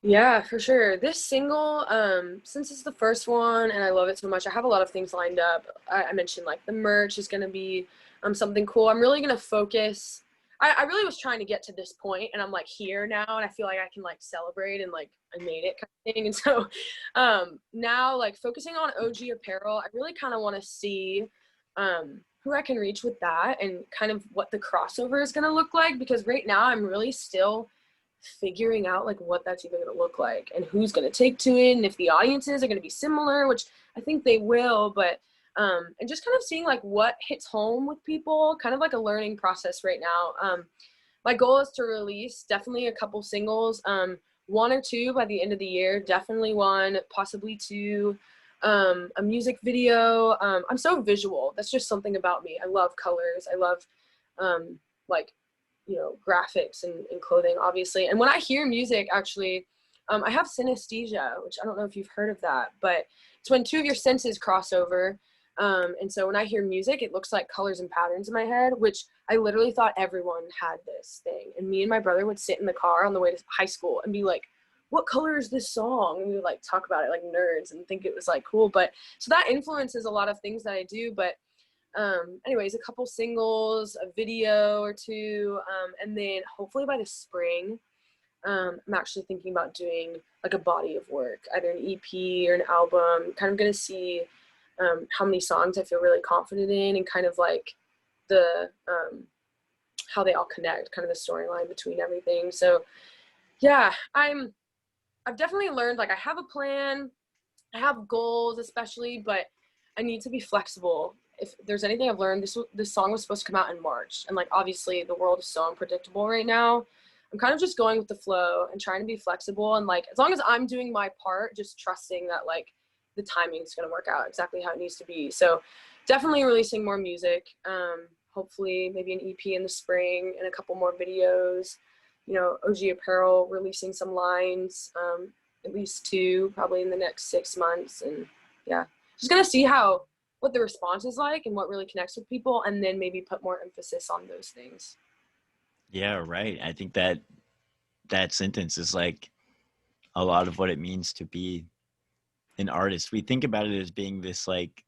S1: Yeah, for sure. This single, since it's the first one and I love it so much, I have a lot of things lined up. I mentioned like the merch is going to be something cool. I'm really going to focus. I really was trying to get to this point, and I'm like here now, and I feel like I can like celebrate and like I made it kind of thing. And so now like focusing on OG Apparel, I really kind of want to see who I can reach with that and kind of what the crossover is going to look like, because right now I'm really still figuring out like what that's even going to look like and who's going to take to it, and if the audiences are going to be similar, which I think they will, but and just kind of seeing like what hits home with people, kind of like a learning process right now. My goal is to release definitely a couple singles, one or two by the end of the year, definitely one, possibly two, a music video. I'm so visual. That's just something about me. I love colors. I love like, you know, graphics and clothing, obviously. And when I hear music, actually, I have synesthesia, which I don't know if you've heard of that, but it's when two of your senses cross over. And so when I hear music, it looks like colors and patterns in my head, which I literally thought everyone had this thing. And me and my brother would sit in the car on the way to high school and be like, what color is this song? And we would like talk about it like nerds and think it was like cool. But so that influences a lot of things that I do. But anyways, a couple singles, a video or two, and then hopefully by the spring, I'm actually thinking about doing like a body of work, either an EP or an album. Kind of gonna see how many songs I feel really confident in, and kind of like the how they all connect, kind of the storyline between everything. So yeah, I've definitely learned, like I have a plan, I have goals especially, but I need to be flexible. If there's anything I've learned, this song was supposed to come out in March, and like obviously the world is so unpredictable right now. I'm kind of just going with the flow and trying to be flexible, and like as long as I'm doing my part, just trusting that like the timing is going to work out exactly how it needs to be. So definitely releasing more music, hopefully maybe an EP in the spring and a couple more videos, you know, OG Apparel releasing some lines, at least two probably in the next 6 months. And yeah, just going to see what the response is like and what really connects with people, and then maybe put more emphasis on those things.
S2: Yeah, right. I think that sentence is like a lot of what it means to be an artist. We think about it as being this like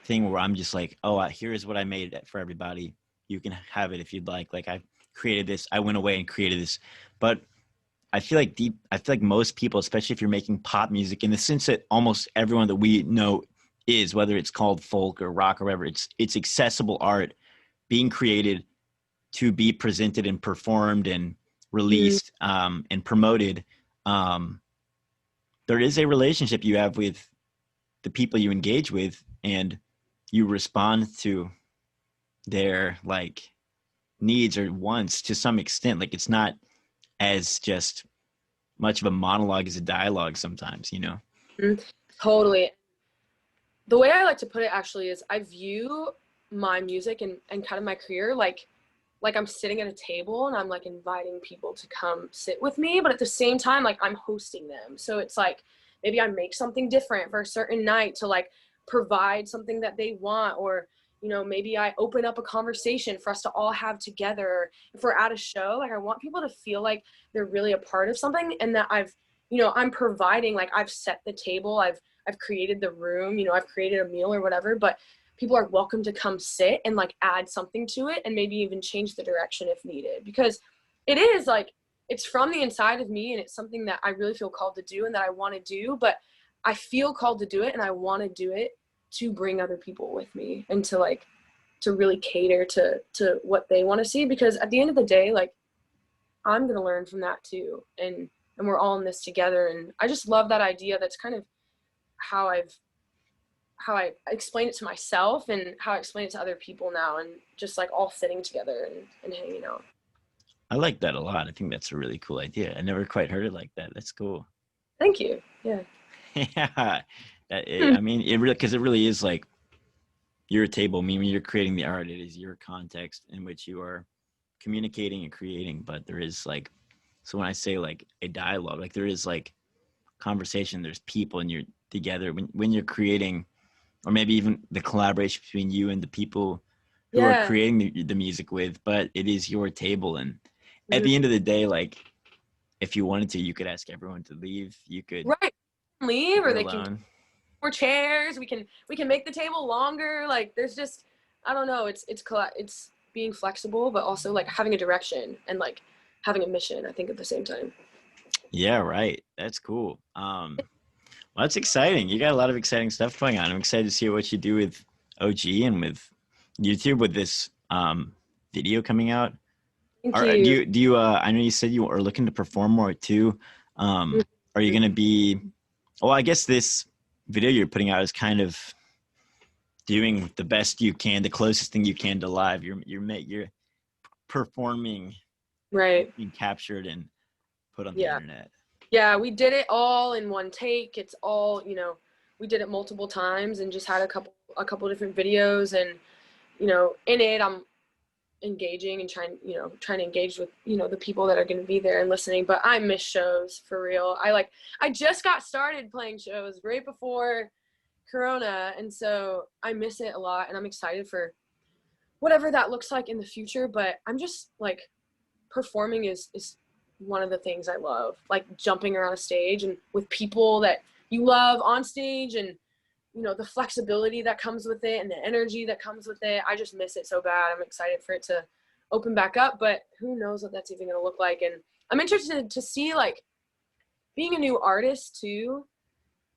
S2: thing where I'm just like, oh, here's what I made for everybody. You can have it if you'd like. Like I created this, I went away and created this. But I feel like most people, especially if you're making pop music, in the sense that almost everyone that we know is, whether it's called folk or rock or whatever, it's accessible art being created to be presented and performed and released and promoted. There is a relationship you have with the people you engage with, and you respond to their like needs or wants to some extent. Like it's not as just much of a monologue as a dialogue sometimes, you know?
S1: Totally. The way I like to put it actually is I view my music and kind of my career like I'm sitting at a table and I'm like inviting people to come sit with me, but at the same time, like I'm hosting them. So it's like maybe I make something different for a certain night to like provide something that they want, or maybe I open up a conversation for us to all have together. If we're at a show, like I want people to feel like they're really a part of something, and that I'm providing, like I've set the table, I've created the room, I've created a meal or whatever, but people are welcome to come sit and like add something to it and maybe even change the direction if needed, because it is like, it's from the inside of me and it's something that I really feel called to do and that I want to do, but I feel called to do it and I want to do it to bring other people with me and to really cater to what they want to see, because at the end of the day, like I'm going to learn from that too. And we're all in this together. And I just love that idea. That's kind of how I explain it to myself and how I explain it to other people now, and just like all sitting together and hanging out.
S2: I like that a lot. I think that's a really cool idea. I never quite heard it like that. That's cool.
S1: Thank you. Yeah.
S2: Yeah. I mean, it really, because it really is like your table. I mean, when you're creating the art, it is your context in which you are communicating and creating. But there is like, so when I say like a dialogue, like there is like conversation, there's people and you're together when you're creating, or maybe even the collaboration between you and the people who are creating the music with, but it is your table. And at the end of the day, like if you wanted to, you could ask everyone to leave. You could
S1: leave, or they
S2: alone.
S1: can more chairs. We can make the table longer. Like there's just, I don't know. It's being flexible, but also like having a direction and like having a mission, I think, at the same time.
S2: Yeah, right. That's cool. Well, that's exciting. You got a lot of exciting stuff going on. I'm excited to see what you do with OG and with YouTube with this video coming out.
S1: Thank you.
S2: Do you I know you said you are looking to perform more too. Are you going to be, well, I guess this video you're putting out is kind of doing the best you can, the closest thing you can to live. You're performing,
S1: right,
S2: being captured and put on the internet.
S1: Yeah, we did it all in one take. It's all, we did it multiple times and just had a couple different videos, and in it I'm engaging and trying to engage with the people that are going to be there and listening. But I miss shows, for real. I just got started playing shows right before Corona, and so I miss it a lot, and I'm excited for whatever that looks like in the future. But I'm just like, performing is one of the things I love, like jumping around a stage and with people that you love on stage, and the flexibility that comes with it and the energy that comes with it. I just miss it so bad. I'm excited for it to open back up, but who knows what that's even going to look like. And I'm interested to see, like, being a new artist too,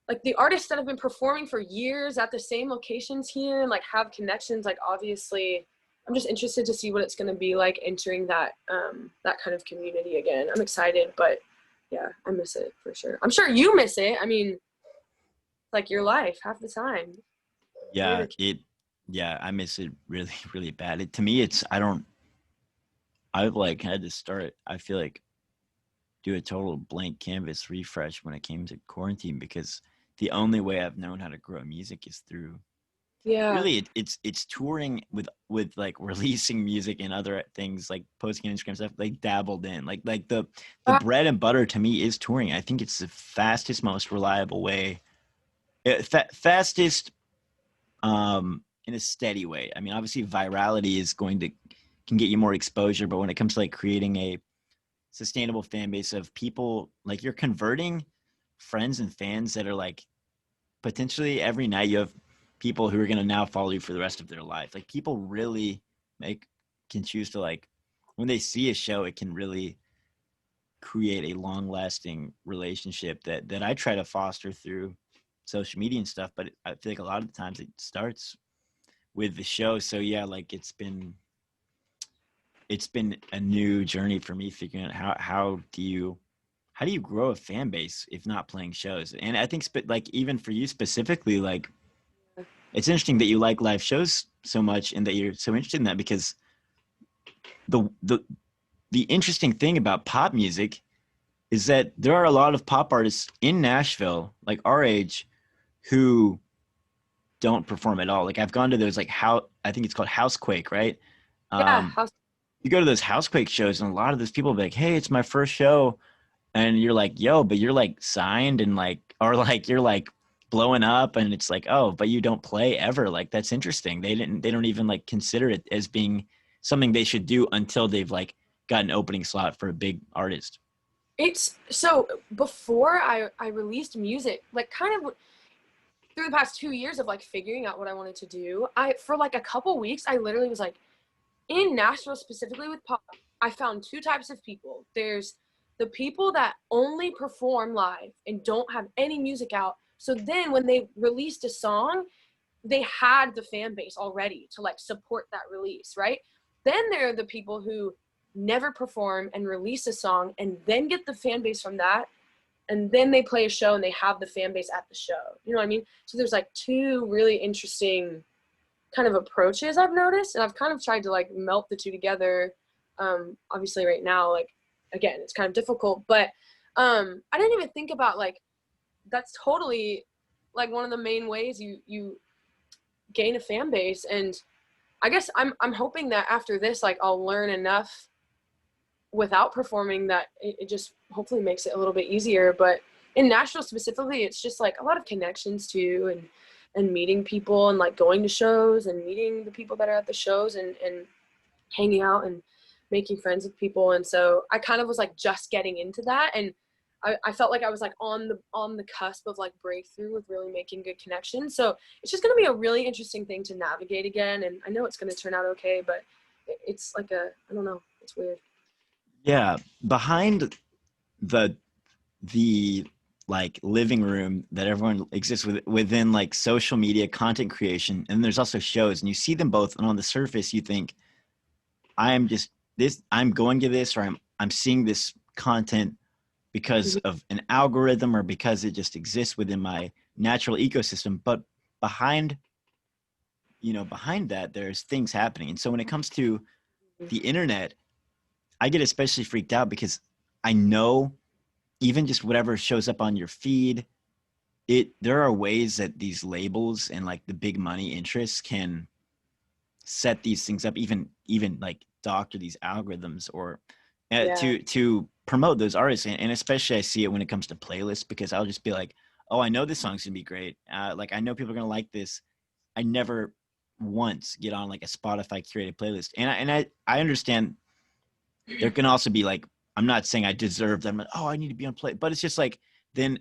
S1: like the artists that have been performing for years at the same locations here and like have connections. Like, obviously I'm just interested to see what it's going to be like entering that that kind of community again. I'm excited, but yeah, I miss it for sure. I'm sure you miss it. I mean, like your life half the time.
S2: Yeah, I miss it really, really bad. To me, I've like had to start, I feel like, do a total blank canvas refresh when it came to quarantine, because the only way I've known how to grow music is through really it's touring with like releasing music and other things, like posting on Instagram stuff, like dabbled in like the bread and butter to me is touring. I think it's the fastest, most reliable way, fastest in a steady way. I mean, obviously virality can get you more exposure, but when it comes to like creating a sustainable fan base of people, like you're converting friends and fans that are like potentially every night you have people who are going to now follow you for the rest of their life. Like people really can choose to, like, when they see a show, it can really create a long lasting relationship that I try to foster through social media and stuff. But I feel like a lot of the times it starts with the show. So yeah, like it's been a new journey for me figuring out how do you grow a fan base if not playing shows. And I think like even for you specifically, like it's interesting that you like live shows so much and that you're so interested in that, because the interesting thing about pop music is that there are a lot of pop artists in Nashville, like our age, who don't perform at all. Like I've gone to those, like, I think it's called Housequake, right?
S1: Yeah,
S2: You go to those Housequake shows and a lot of those people will be like, hey, it's my first show. and you're like, yo, but you're like signed and like, or like you're like blowing up, and it's like, oh, but you don't play ever. Like, that's interesting. They don't even like consider it as being something they should do until they've like got an opening slot for a big artist.
S1: It's so before I released music, like kind of through the past 2 years of like figuring out what I wanted to do, I for like a couple weeks I literally was like, in Nashville specifically with pop, I found two types of people. There's the people that only perform live and don't have any music out. So then when they released a song, they had the fan base already to like support that release, right? Then there are the people who never perform and release a song and then get the fan base from that, and then they play a show and they have the fan base at the show. You know what I mean? So there's like two really interesting kind of approaches I've noticed, and I've kind of tried to like melt the two together. Obviously right now, like again, it's kind of difficult, but I didn't even think about like that's totally like one of the main ways you gain a fan base. And I guess I'm hoping that after this, like I'll learn enough without performing that it just hopefully makes it a little bit easier. But in Nashville specifically, it's just like a lot of connections too, and meeting people and like going to shows and meeting the people that are at the shows and hanging out and making friends with people. And so I kind of was like just getting into that, and I felt like I was like on the cusp of like breakthrough with really making good connections. So it's just going to be a really interesting thing to navigate again. And I know it's going to turn out okay, but it's like I don't know, it's weird.
S2: Yeah, behind the like living room that everyone exists within like social media content creation, and there's also shows, and you see them both, and on the surface you think, I'm going to this, or I'm seeing this content because
S1: Mhm.
S2: of an algorithm or because it just exists within my natural ecosystem. But behind behind that, there's things happening. And so when it comes to the internet, I get especially freaked out because I know even just whatever shows up on your feed, there are ways that these labels and like the big money interests can set these things up, even like doctor these algorithms, or
S1: Yeah.
S2: to promote those artists. And especially I see it when it comes to playlists, because I'll just be like, oh, I know this song's gonna be great, like I know people are gonna like this. I never once get on like a Spotify curated playlist, and I understand there can also be like, I'm not saying I deserve them. Oh, I need to be on play, but it's just like, then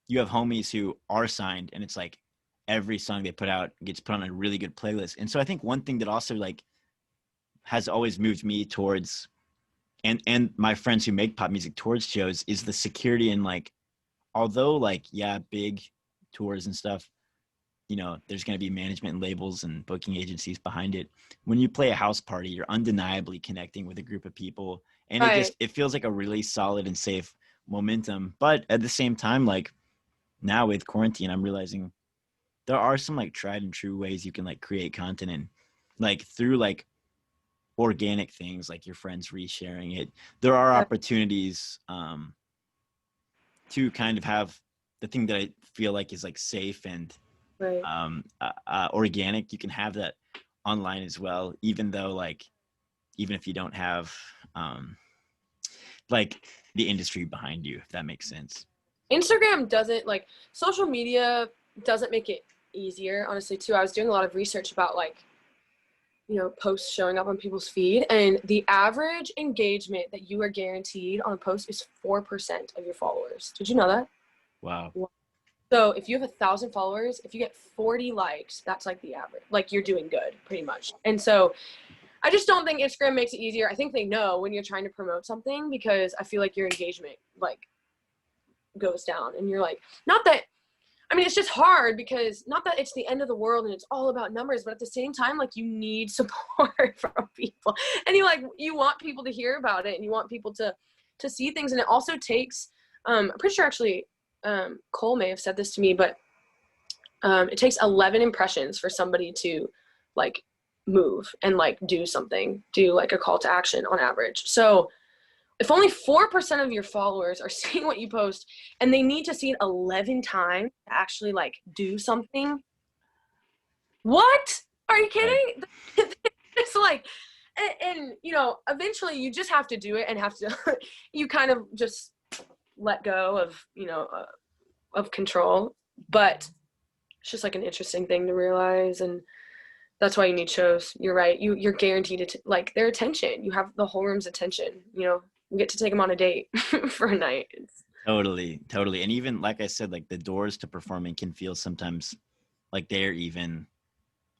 S2: you have homies who are signed, and it's like every song they put out gets put on a really good playlist. And so I think one thing that also like has always moved me towards, and my friends who make pop music towards shows, is the security. And like, although like, yeah, big tours and stuff, there's going to be management and labels and booking agencies behind it. When you play a house party, you're undeniably connecting with a group of people, and
S1: Right.
S2: it feels like a really solid and safe momentum. But at the same time, like now with quarantine, I'm realizing there are some like tried and true ways you can like create content, and like through like organic things like your friends resharing it, there are
S1: Right.
S2: opportunities to kind of have the thing that I feel like is like safe and
S1: Right.
S2: organic. You can have that online as well, even though like, even if you don't have um, like the industry behind you, if that makes sense.
S1: Instagram doesn't like social media doesn't make it easier, honestly, too. I was doing a lot of research about like, posts showing up on people's feed, and the average engagement that you are guaranteed on a post is 4% of your followers. Did you know that?
S2: Wow.
S1: So if you have 1,000 followers, if you get 40 likes, that's like the average. Like you're doing good, pretty much. And so I just don't think Instagram makes it easier. I think they know when you're trying to promote something, because I feel like your engagement like goes down, and you're like, not that, I mean, it's just hard because not that it's the end of the world and it's all about numbers, but at the same time, like you need support from people, and you want people to hear about it, and you want people to see things. And it also takes, I'm pretty sure actually, Cole may have said this to me, but it takes 11 impressions for somebody to like move and like do something, do like a call to action on average. So if only 4% of your followers are seeing what you post, and they need to see it 11 times to actually like do something, what? Are you
S2: Right.
S1: kidding? It's like, and eventually you just have to do it, and have to, you kind of just let go of, of control. But it's just like an interesting thing to realize. And that's why you need shows. You're right. You're guaranteed like their attention. You have the whole room's attention, you get to take them on a date for a night.
S2: Totally. And even like I said, like the doors to performing can feel sometimes like they're even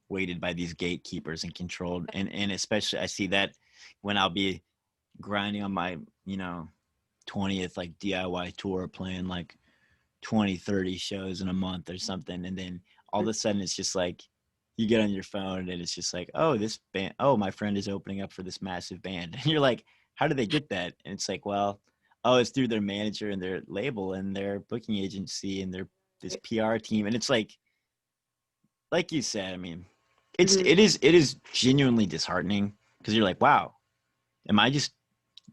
S2: weighted by these gatekeepers and controlled. And especially I see that when I'll be grinding on my, 20th like DIY tour, playing like 20, 30 shows in a month or something. And then all of a sudden it's just like, you get on your phone and it's just like, oh, this band, oh, my friend is opening up for this massive band. And you're like, how did they get that? And it's like, well, oh, it's through their manager and their label and their booking agency and this PR team. And it's like you said, I mean, it is genuinely disheartening because you're like, wow, am I just,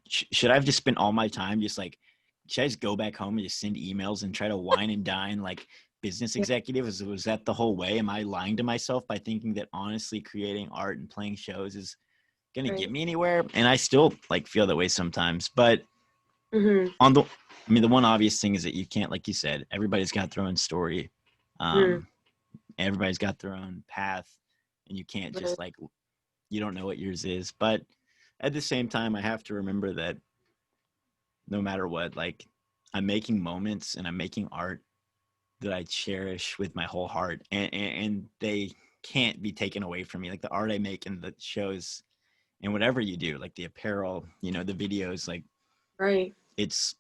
S2: should I have just spent all my time just like, should I just go back home and just send emails and try to wine and dine like business executives? Was that the whole way? Am I lying to myself by thinking that honestly creating art and playing shows is going to get me anywhere? And I still like feel that way sometimes, but the one obvious thing is that you can't, like you said, everybody's got their own story. Everybody's got their own path, and you can't just like, you don't know what yours is. But at the same time, I have to remember that no matter what, like I'm making moments and I'm making art that I cherish with my whole heart, and they can't be taken away from me. Like the art I make and the shows and whatever you do, like the apparel, the videos, like it's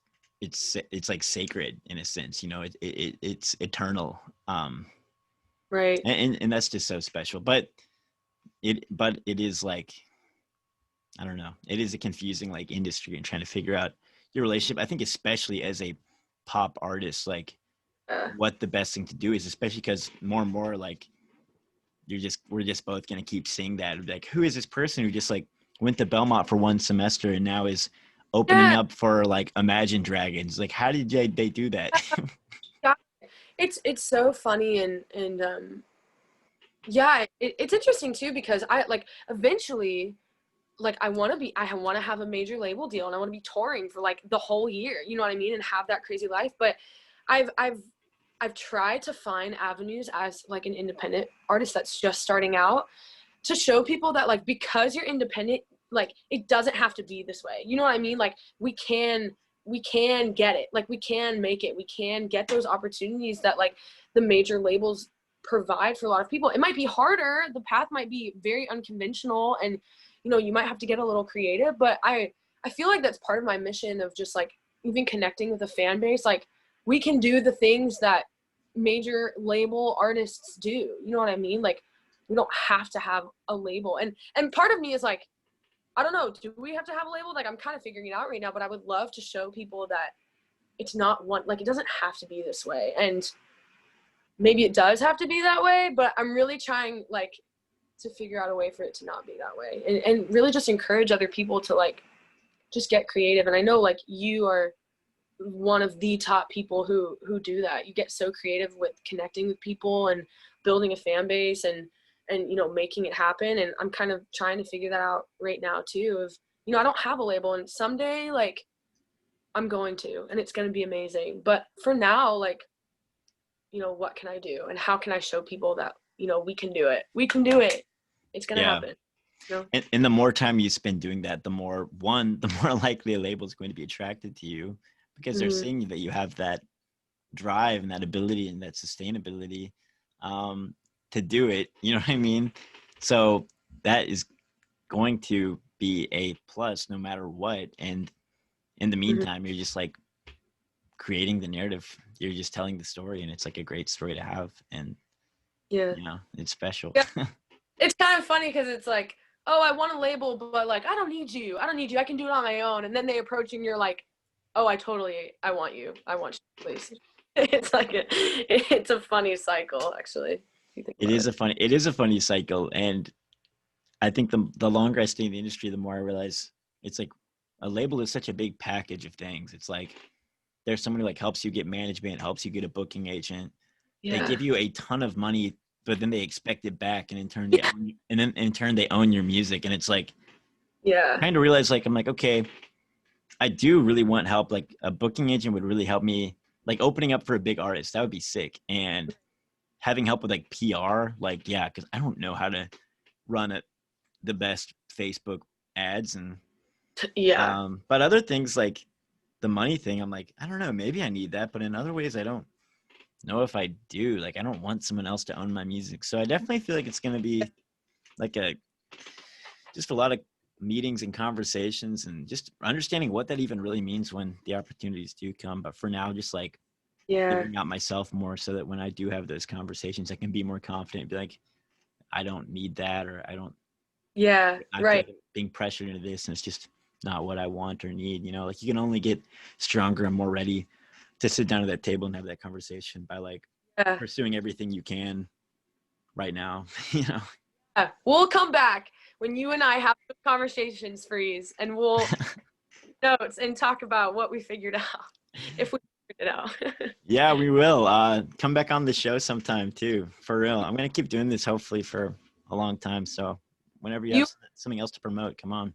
S2: like sacred in a sense, it's eternal. And that's just so special. But it is like, I don't know, it is a confusing like industry and trying to figure out your relationship. I think especially as a pop artist, like what the best thing to do is, especially because more and more like we're just both going to keep seeing that, like, who is this person who just like went to Belmont for one semester and now is opening up for like Imagine Dragons? Like, how did they do that?
S1: It's so funny. And it's interesting too, because I like eventually, like I want to have a major label deal, and I want to be touring for like the whole year, you know what I mean, and have that crazy life. But I've tried to find avenues as like an independent artist that's just starting out, to show people that like, because you're independent, like it doesn't have to be this way, you know what I mean? Like we can get it, like we can make it, we can get those opportunities that like the major labels provide for a lot of people. It might be harder, the path might be very unconventional, and you might have to get a little creative, but I feel like that's part of my mission of just like even connecting with the fan base. Like we can do the things that major label artists do, you know what I mean? Like we don't have to have a label. And part of me is like, I don't know, do we have to have a label? Like I'm kind of figuring it out right now, but I would love to show people that it's not one, like it doesn't have to be this way. And maybe it does have to be that way, but I'm really trying like to figure out a way for it to not be that way, and really just encourage other people to like just get creative. And I know like you are one of the top people who do that. You get so creative with connecting with people and building a fan base and making it happen. And I'm kind of trying to figure that out right now too, of I don't have a label, and someday like I'm going to, and it's going to be amazing. But for now, like what can I do, and how can I show people that we can do it? It's going to happen.
S2: And the more time you spend doing that, the more likely a label is going to be attracted to you, because they're seeing that you have that drive and that ability and that sustainability to do it. You know what I mean? So that is going to be a plus no matter what. And in the meantime, you're just like creating the narrative. You're just telling the story, and it's like a great story to have. And it's special.
S1: It's kind of funny because it's like, oh, I want a label, but like I don't need you, I can do it on my own. And then they approach you and you're like, oh, I want you, please. It's like it's a funny cycle, actually.
S2: It is a funny cycle. And I think the longer I stay in the industry, the more I realize it's like a label is such a big package of things. It's like there's someone who like helps you get management, helps you get a booking agent. They give you a ton of money, but then they expect it back, and in turn they own your music. And it's like, I kind of realize, like, I'm like, okay, I do really want help. Like a booking agent would really help me, like opening up for a big artist. That would be sick. And having help with like PR, like, yeah, because I don't know how to run the best Facebook ads. And
S1: Yeah.
S2: but other things like the money thing, I'm like, I don't know, maybe I need that. But in other ways, I don't know if I do. Like, I don't want someone else to own my music. So I definitely feel like it's going to be like just a lot of meetings and conversations and just understanding what that even really means when the opportunities do come. But for now, just like
S1: Yeah.
S2: figuring out myself more so that when I do have those conversations, I can be more confident and be like, I don't need that, or
S1: Yeah.
S2: I feel
S1: Right.
S2: like I'm being pressured into this and it's just not what I want or need. You know, like you can only get stronger and more ready to sit down at that table and have that conversation by like
S1: Yeah.
S2: pursuing everything you can right now. You know.
S1: Yeah. We'll come back when you and I have conversations, Freeze, and we'll notes and talk about what we figured out if we figured it out.
S2: Yeah, we will. Come back on the show sometime too, for real. I'm gonna keep doing this hopefully for a long time. So whenever you have
S1: You
S2: something else to promote, come on.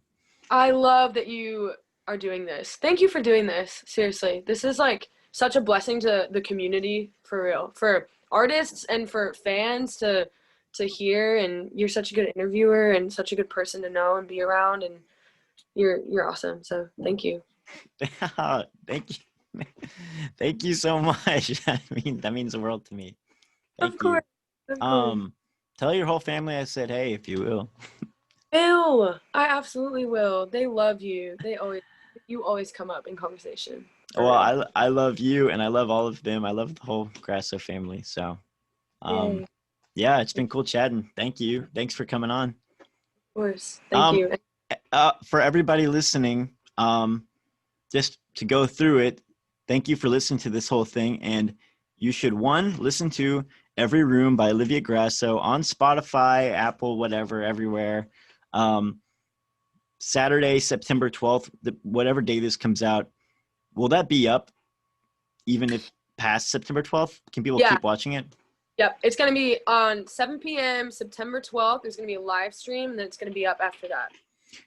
S1: I love that you are doing this. Thank you for doing this. Seriously. This is like such a blessing to the community, for real. For artists and for fans to hear, and you're such a good interviewer and such a good person to know and be around, and you're awesome. So, thank you.
S2: Thank you. Thank you so much. That means the world to me.
S1: Of
S2: Thank you.
S1: course. Of course.
S2: Tell your whole family I said hey, if you will.
S1: Will. I absolutely will. They love you. You always come up in conversation. For
S2: Well,
S1: real.
S2: I love you and I love all of them. I love the whole Grasso family. So, um,
S1: Yay. Of
S2: yeah, it's been cool chatting. Thank you. Thanks for coming on.
S1: course. Thank
S2: Um,
S1: you.
S2: for everybody listening, just to go through it, thank you for listening to this whole thing. And you should, one, listen to Every Room by Olivia Grasso on Spotify, Apple, whatever, everywhere. Saturday, September 12th, whatever day this comes out, will that be up even if past September 12th? Can people
S1: Yeah.
S2: keep watching it?
S1: Yep. It's going to be on 7 p.m. September 12th. There's going to be a live stream, and then it's going to be up after that.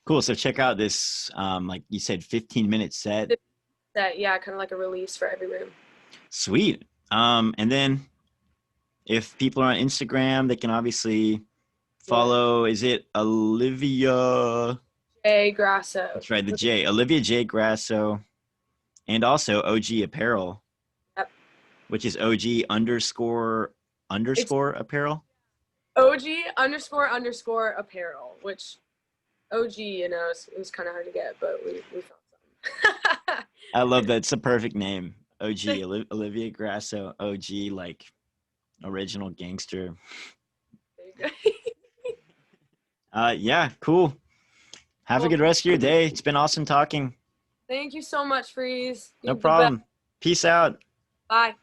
S2: Cool. So check out this, like you said, 15-minute set.
S1: Yeah, kind of like a release for Every Room.
S2: Sweet. And then if people are on Instagram, they can obviously follow, is it Olivia?
S1: J. Grasso.
S2: That's right, the J. Olivia J. Grasso. And also OG Apparel.
S1: Yep.
S2: Which is OG underscore apparel.
S1: OG __apparel, which OG, it was kind of hard to get, but we found something.
S2: I love that. It's a perfect name. OG, Olivia Grasso, OG, like original gangster.
S1: There you go.
S2: Yeah, cool. Have a good rest of your day. It's been awesome talking.
S1: Thank you so much, Freeze.
S2: No problem. Peace out.
S1: Bye.